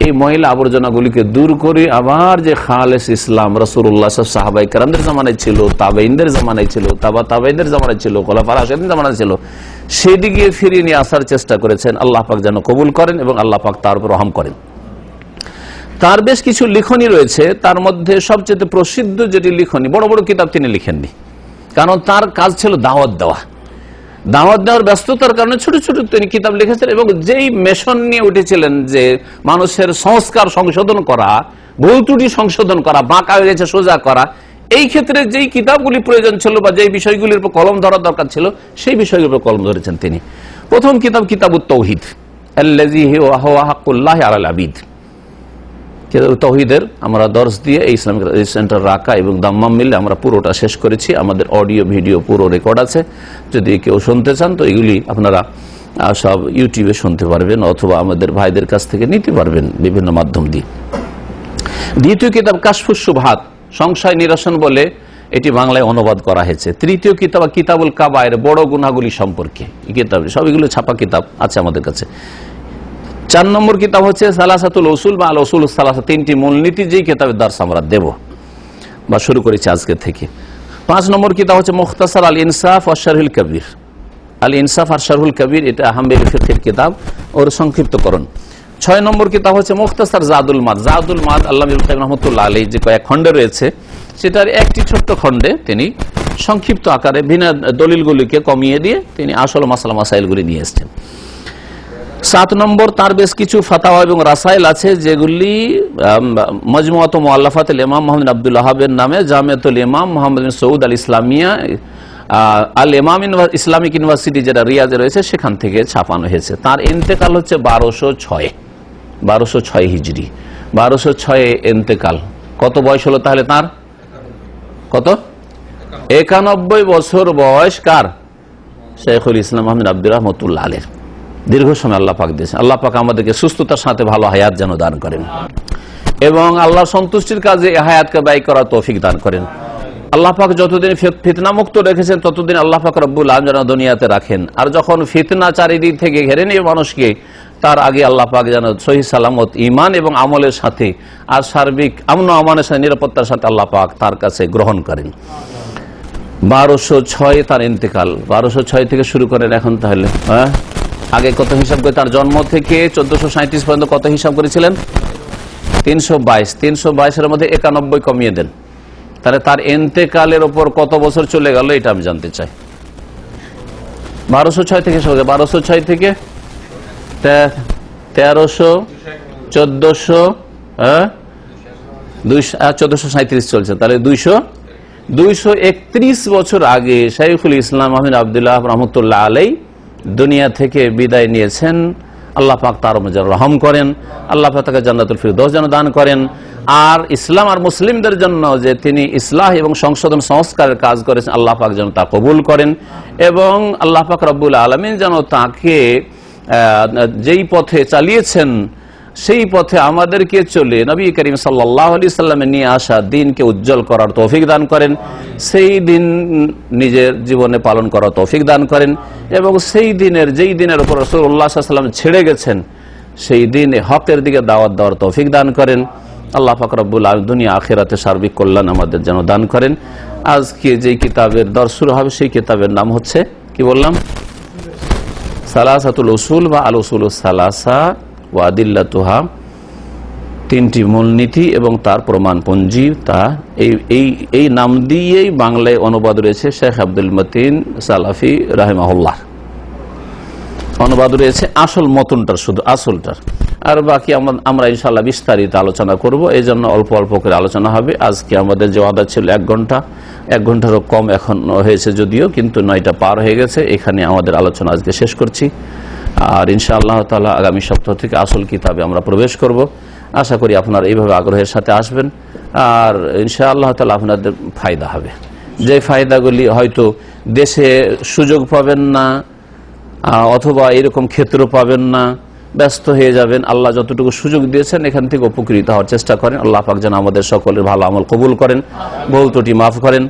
এই ময়লা আবর্জনাগুলিকে দূর করে আবার যে খালেস ইসলাম রাসূলুল্লাহ সাহাবায়ে কেরামদের জামানায় ছিল, তাবেঈনদের জামানায় ছিল, তাবেঈনদের জামানায় ছিল, খোলাফায়ে রাশিদিন জামানায় ছিল, সেদিকে ফিরিয়ে নিয়ে আসার চেষ্টা করেছেন। আল্লাহ পাক যেন কবুল করেন এবং আল্লাহ পাক তার উপর রহম করেন। তার বেশ কিছু লিখনী রয়েছে, তার মধ্যে সবচেয়ে প্রসিদ্ধ যেটি লিখনী, বড় বড় কিতাব তিনি লিখেননি, কারণ তার কাজ ছিল দাওয়াত দেওয়া। দাওয়াত দেওয়ার ব্যস্ততার কারণে ছোট ছোট তিনি কিতাব লিখেছেন। এবং যেই মিশন নিয়ে উঠেছিলেন যে মানুষের সংস্কার সংশোধন করা, ভুল ত্রুটি সংশোধন করা, বাঁকা হয়ে গেছে সোজা করা, এই ক্ষেত্রে যেই কিতাবগুলি প্রয়োজন ছিল বা যেই বিষয়গুলির উপর কলম ধরার দরকার ছিল, সেই বিষয়গুলির উপর কলম ধরেছেন তিনি। প্রথম কিতাব কিতাবুত তাওহীদ, আল্লাযী হুয়া হাক্কুল্লাহি আলাল আবিদ। তাওহীদের আমরা দর্স দিয়ে এই ইসলামিক সেন্টার রাকা এবং দাম্মাম মিলে আমরা পুরোটা শেষ করেছি। আমাদের অডিও ভিডিও পুরো রেকর্ড আছে, যদি কেউ শুনতে চান তো এগুলি আপনারা সব ইউটিউবে শুনতে পারবেন অথবা আমাদের ভাইদের কাছ থেকে নিতে পারবেন বিভিন্ন মাধ্যম দিয়ে। দ্বিতীয় কিতাব কাশফুস শুবহাত, সংশয় নিরসন বলে এটি বাংলায় অনুবাদ করা হয়েছে। তৃতীয় কিতাব কিতাবুল কাবায়ের, বড় গুনাহগুলি সম্পর্কে কিতাব, সব এগুলো ছাপা কিতাব আছে আমাদের কাছে। 4 নম্বর কিতাব হচ্ছে সালাসাতুল উসুল বা আল উসুলুস সালাসা, 3টি মূলনীতি, যেই কিতাবের দর্স আমরা দেব বা শুরু করেছি আজকে থেকে। 5 নম্বর কিতাব হচ্ছে মুখতাসার আল ইনসাফ ওয়া শারহুল কবির, আল ইনসাফ আর শারহুল কবির, এটা হাম্বলি ফিকহের কিতাব, ওর সংক্ষিপ্তকরণ। 6 নম্বর কিতাব হচ্ছে মুখতাসার জাদুল মাদ, জাদুল মাদ আল্লামা ইবনে কাইয়িম রাহমাতুল্লাহ আলাইহি যে কয়েক খণ্ডে রয়েছে, সেটার একটি ছোট্ট খণ্ডে তিনি সংক্ষিপ্ত আকারে বিনা দলিলগুলিকে কমিয়ে দিয়ে তিনি আসল মাসলা মাসাইলগুলি নিয়ে এসেছেন। 7 নম্বর তার বেশ কিছু ফাতাওয়া এবং রাসাইল আছে, যেগুলি মজমুআত মুআল্লাফাতুল ইমাম মুহাম্মদ বিন আব্দুল ওয়াহাবের নামে জামিয়াতুল ইমাম মুহাম্মদ বিন সৌদ আল ইসলামিয়া আল ইমাম ইসলামিক ইউনিভার্সিটি যেটা রিয়াজে রয়েছে, সেখান থেকে ছাপানো হয়েছে। তার ইন্তেকাল হচ্ছে 1206 হিজরি, 1206 ইন্তেকাল। কত বয়স হলো তাহলে তার? কত? 91 বছর বয়স কার? শাইখুল ইসলাম মুহাম্মদ আব্দুর রহমাতুল্লাহ আলাইহি। দীর্ঘ সময় আল্লাহ পাক দিয়েছেন। আল্লাহ পাক আমাদেরকে সুস্থতার সাথে ভালো হায়াত যেন দান করেন এবং আল্লাহর সন্তুষ্টির কাজে এই হায়াতকে ব্যয় করার তৌফিক দান করেন। আল্লাহ পাক যতদিন ফিতনা মুক্ত রেখেছেন ততদিন আল্লাহ পাক রব্বুল আলামিন যেন দুনিয়াতে রাখেন, আর যখন ফিতনা চারিদিক থেকে ঘেরে নিয়ে মানুষকে, তার আগে আল্লাহ পাক যেন সহি সালামত ঈমান এবং আমলের সাথে আর সার্বিক আমন আমানের সাথে নিরাপত্তার সাথে আল্লাহ পাক তার কাছে গ্রহণ করেন। 1206 তার ইন্তেকাল। 1206 থেকে শুরু করেন এখন তাহলে, আগে কত হিসাব করে? তার জন্ম থেকে 1437 পর্যন্ত কত হিসাব করেছিলেন? 322। 322 মধ্যে 91 কমিয়ে দেন, তাহলে তার ইন্তেকালের উপর কত বছর চলে গেল এটা আমি জানতে চাই। 1206 থেকে 1206 থেকে 1300, 1400, 1437 চলছে, তাহলে 231 বছর আগে শাইখুল ইসলাম মুহাম্মদ আব্দুল্লাহ রহমতুল্লাহ আলাইহি দুনিয়া থেকে বিদায় নিয়েছেন। আল্লাহ পাক তার উপর রহম করেন, আল্লাহ পাক তাকে জান্নাতুল ফিরদৌস যেন দান করেন। আর ইসলাম আর মুসলিমদের জন্য যে তিনি ইসলাহ এবং সংশোধন সংস্কারের কাজ করেছেন, আল্লাহ পাক যেন তা কবুল করেন এবং আল্লাহ পাক রব্বুল আলামিন যেন তাকে যেই পথে চালিয়েছেন সেই পথে আমাদেরকে চলে নবী করিম সাল্লাল্লাহু আলাইহি সাল্লামের নিয়ে আসা দ্বীনকে উজ্জ্বল করার তৌফিক দান করেন, সেই দিন নিজের জীবনে পালন করার তৌফিক দান করেন এবং সেই দিনের যেই দিনের উপর রাসূলুল্লাহ সাল্লাল্লাহু আলাইহি সাল্লাম ছেড়ে গেছেন সেই দিনে হকের দিকে দাওয়াত দেওয়ার তৌফিক দান করেন। আল্লাহ পাক রব্বুল আলামিন দুনিয়া আখিরাতে সার্বিক কল্যাণ আমাদের যেন দান করেন। আজকে যে কিতাবের দর্শ শুরু হবে সেই কিতাবের নাম হচ্ছে কি বললাম, সালাসাতুল উসুল বা আল উসুলুস সালাসা ওয়া আদিল্লাতুহা, তিনটি মূলনীতি এবং তার প্রমাণপঞ্জি। তা এই নাম দিয়েই বাংলায় অনুবাদ রয়েছে শেখ আব্দুল মতিন সালাফি রাহিমাহুল্লাহ, অনুবাদ রয়েছে আসল মতনটার, শুধু আসলটার। আর বাকি আমরা ইনশাআল্লাহ বিস্তারিত আলোচনা করব, এই জন্য অল্প অল্প করে আলোচনা হবে। আজকে আমাদের যে ওয়াদা ছিল 1 ঘন্টা, 1 ঘন্টারও কম এখন হয়েছে যদিও, কিন্তু 9টা পার হয়ে গেছে। এখানে আমাদের আলোচনা আজকে শেষ করছি। আর ইনশাআল্লাহ তাআলা আগামী সপ্তাহ থেকে আসল কিতাবে আমরা প্রবেশ করব। আশা করি আপনারা এইভাবে আগ্রহের সাথে আসবেন, আর ইনশাআল্লাহ তাআলা আপনাদের ফায়দা হবে। যে ফায়দাগুলি হয়তো দেশে সুযোগ পাবেন না, অথবা এরকম ক্ষেত্র পাবেন না, ব্যস্ত হয়ে যাবেন, আল্লাহ যতটুকু সুযোগ দিয়েছেন এখান থেকে উপকৃত হওয়ার চেষ্টা করেন। আল্লাহ পাক যেন আমাদের সকলের ভালো আমল কবুল করেন, ভুল ত্রুটি মাফ করেন।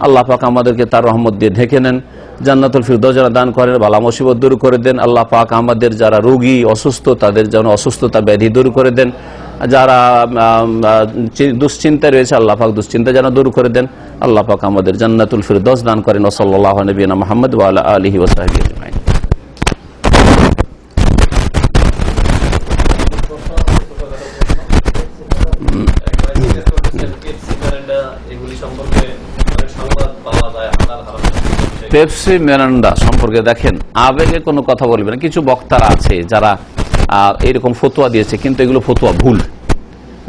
আল্লাহ পাক আমাদেরকে তার রহমত দিয়ে ঢেকে নেন, জান্নাতুল ফিরদৌস যেন দান করেন, বালা মুসিবত দূর করে দেন। আল্লাহ পাক আমাদের যারা রোগী অসুস্থ তাদের যেন অসুস্থতা ব্যাধি দূর করে দেন, যারা দুশ্চিন্তায় রয়েছে আল্লাহ পাক দুশ্চিন্তা যেন দূর করে দেন। আল্লাহ পাক আমাদের জান্নাতুল ফিরদৌস দান করেন। সাল্লাল্লাহু আলাইহি নবিয়িনা মুহাম্মদ ওয়া আলা আলিহি ওয়া সাহবিহি আজমাইন। পেপসি মিরান্ডা সম্পর্কে দেখেন, আবেগে কোনো কথা বলবেন। কিছু বক্তারা আছে যারা এরকম ফতোয়া দিয়েছে, কিন্তু এগুলো ফতোয়া ভুল।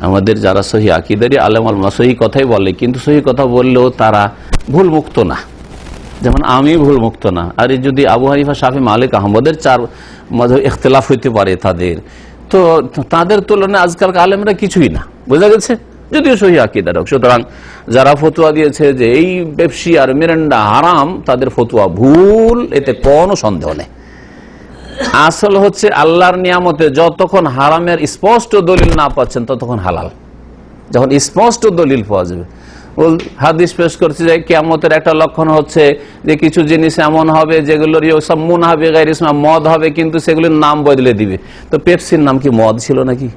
আমাদের যারা সহি আকীদারী আলেম ওলামা সহি কথাই বলে, কিন্তু সহি কথা বললেও তারা ভুল মুক্ত না, যেমন আমি ভুল মুক্ত না। আর যদি আবু হানিফা, শাফি, মালিক, আহমদের 4 মাযহাব ইখতিলাফ হইতে পারে তাদের, তো তাদের তুলনায় আজকালকার আলেমরা কিছুই না, বোঝা গেছে, যদিও সহি আকীদার হোক। সুতরাং যারা ফতোয়া দিয়েছে যে এই পেপসি আর মিরান্ডা হারাম, তাদের ফতোয়া ভুল, এতে কোনো সন্দেহ নেই। আসল হচ্ছে আল্লাহর নিয়ামতে যতক্ষণ হারামের স্পষ্ট দলিল না পাচ্ছেন ততক্ষণ হালাল। যখন স্পষ্ট দলিল পাওয়া যাবে, হাদিস পেশ করছে যে কিয়ামতের একটা লক্ষণ হচ্ছে যে কিছু জিনিস এমন হবে যেগুলোর মুন হবে, গায়রে ইসমা, মদ হবে, কিন্তু সেগুলোর নাম বদলে দিবে। তো পেপসির নাম কি মদ ছিল নাকি?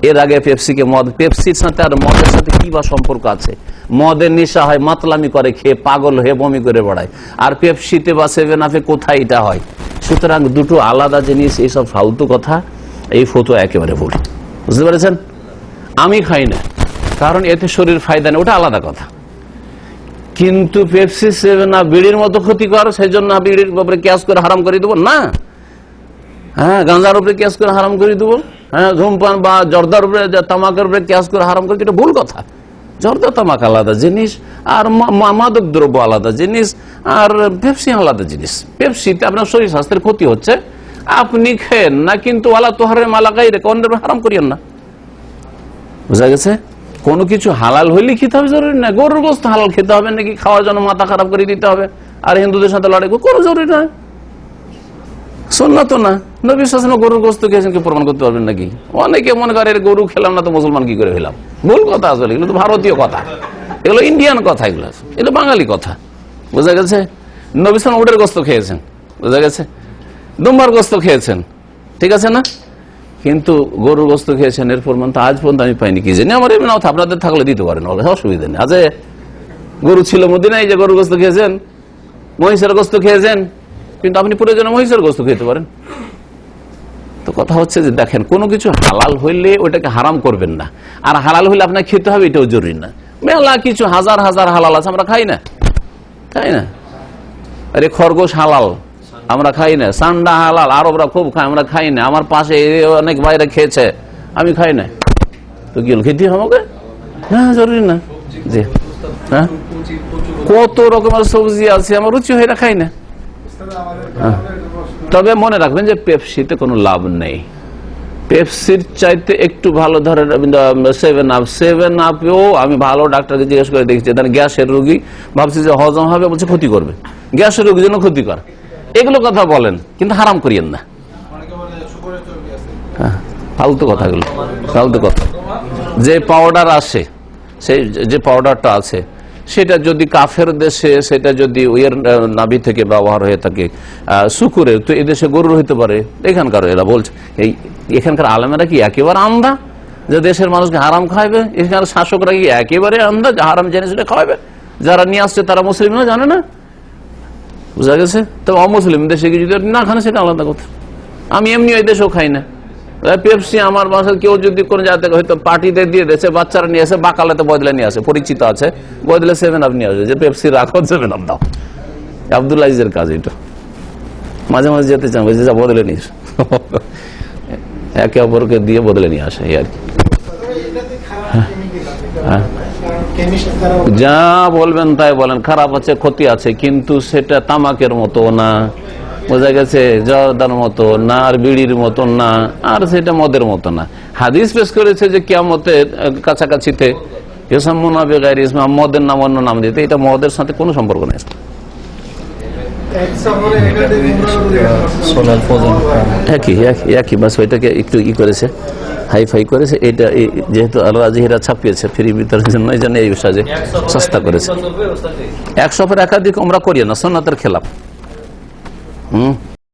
এর আগে পেপসিকে মদ, পেপসির সাথে আর মদের সাথে কি বা সম্পর্ক আছে? মদের নেশা হয়, মাতলামি করে খেয়ে পাগল হয়ে বমি করে বেড়ায়, আর পেপসিতে বা 7 আপে কোথায় এটা হয়? সুতরাং দুটো আলাদা জিনিস, এইসব ফালতু কথা, এই ফতোয়া একেবারে ভুল, বুঝতে পেরেছেন? আমি খাই না কারণ এতে শরীর ফায়দা নেই, ওটা আলাদা কথা। কিন্তু পেপসি 7 আপ বিড়ির মতো ক্ষতিকর, সেই জন্য বিড়ির উপরে কিয়াস করে হারাম করে দেবো না? হ্যাঁ, গাঁজার উপরে কিয়াস করে হারাম করে দেবো? হ্যাঁ, ধূমপান বা জর্দার উপরে, তামাকের উপরে কিয়াস করে হারাম করে, এটা ভুল কথা। জর্দা তামাক আলাদা জিনিস, আর মাদক দ্রব্য আলাদা জিনিস, আর পেপসি আলাদা জিনিস। পেপসিতে আপনার শরীর স্বাস্থ্যের ক্ষতি হচ্ছে, আপনি খেন না, কিন্তু ওয়ালা তোহারে মালা গাইরে অন্যের হারাম করিয়েন না, বুঝা গেছে? কোনো কিছু হালাল হইলে খেতে হবে জরুরি না। গরুর গোস্ত হালাল খেতে হবে নাকি খাওয়ার জন্য মাথা খারাপ করে দিতে হবে আর হিন্দুদের সাথে লড়াই কোনো জরুরি নয়, সুন্নাত না। নবী সাল্লাল্লাহু আলাইহি ওয়াসাল্লাম গরুর গোস্ত খেয়েছেন, কি প্রমাণ করতে পারবেন নাকি? অনেকে মনে করে গরু খেলাম না তো মুসলমান কি করে হইলাম। ভুল কথা, আসলে এগুলো তো ভারতীয় কথা, এগুলো ইন্ডিয়ান কথা, এগুলো বাঙালি কথা, বোঝা গেছে? নবী সাল্লাল্লাহু আলাইহি ওয়াসাল্লাম উটের গোস্ত খেয়েছেন, বোঝা গেছে? দুম্বার গোস্ত খেয়েছেন, ঠিক আছে না? কিন্তু গরুর গোস্ত খেয়েছেন এর প্রমাণ তো আজ পর্যন্ত আমি পাইনি। কি জানি, আমার এমনি আপনাদের থাকলে দিতে পারেন, অসুবিধা নেই। আজ গরু ছিল মদিনায়, যে গরুর গোস্ত খেয়েছেন, মহিষের গোস্ত খেয়েছেন, কিন্তু আপনি প্রয়োজনে মহিষের গোস্ত খেতে পারেন। তো কথা হচ্ছে যে দেখেন, কোনো কিছু হালাল হইলে ওটাকে হারাম করবেন না, আর হালাল হইলে আপনাকে খেতে হবে এটাও জরুরি না। মেলা কিছু হাজার হাজার হালাল আছে, আমরা খাই না, তাই না? আরে খরগোশ হালাল, আমরা খাই না। সান্ডা হালাল, আরবরা খুব খায়, আমরা খাই না। আমার পাশে অনেক বাইরে খেয়েছে, আমি খাই না, তো কি খেতে হবে? হ্যাঁ, জরুরি না। জি, হ্যাঁ, কত রকমের সবজি আছে, আমার রুচি হয় না, খাই না। তবে মনে রাখবেন যে পেপসিতে কোনো লাভ নেই। পেপসির চাইতে একটু ভালো ধরেন 7 আপেও আমি ভালো ডাক্তারকে জিজ্ঞেস করে দেখছি, গ্যাসের রোগী, ভাবছি যে হজম হবে, বলছে ক্ষতি করবে, গ্যাসের রোগীর জন্য ক্ষতিকর। এগুলো কথা বলেন, কিন্তু হারাম করিয়েন না। ফালতু কথাগুলো, ফালতু কথা। যে পাউডার আসে, সেই যে পাউডারটা আছে, সেটা যদি কাফের দেশে সেটা যদি ওয়ের নাভি থেকে ব্যবহার হয়ে থাকে শুকুরের, তো এদেশে গরুর হইতে পারে। এখানকার এরা বলছে, এখানকার আলেমেরা কি একেবারে আন্ধা যে দেশের মানুষকে হারাম খাওয়াবে? এখানে শাসকরা কি একেবারে আন্ধা যে হারাম জেনে সেটা খাওয়াবে? যারা নিয়ে আসছে তারা মুসলিম না, জানে না, বুঝা গেছে? তবে অমুসলিম দেশে যদি না খানে সেটা আলাদা কথা। আমি এমনি ওই দেশেও খাই না। পেপসি আমার বাসায় কেউ যদি কোন জায়গা থেকে হয়তো পার্টিতে দিয়ে দিয়েছে, বাচ্চারা নিয়ে আসে, বাকালাতে বদলে নিয়ে আসে, পরিচিত আছে, বদলে 7 আপ নিয়ে আসে, যে পেপসি রাখো 7 আপ দাও। আব্দুল আজিজের কাজ এটা। মাঝে মাঝে যেতে চান, যা বদলে নিয়ে আসে, একে অপরকে দিয়ে বদলে নিয়ে আসে এই আর কি। যা বলবেন তাই বলেন, খারাপ আছে, ক্ষতি আছে, কিন্তু সেটা তামাকের মতো না, বোঝা গেছে, জর্দার মতো না, আর বিড়ির মতো না, আর সেটা মদের মতো না। হাদিস পেশ করেছে যে কিয়ামতের কাছাকাছিতে মদের নাম অন্য নাম দিতে, এটা মদের সাথে কোনো সম্পর্ক নেই। একই বাস, ওইটাকে একটু ই করেছে, হাইফাই করেছে। এটা যেহেতু আল্লাহ আজিহিরা ছাপিয়েছে ফ্রি বিতরণের জন্য, এই জন্য এই সাজে সস্তা করেছে। 100 একাধিক আমরা করি না, সুন্নাতের খেলাফ।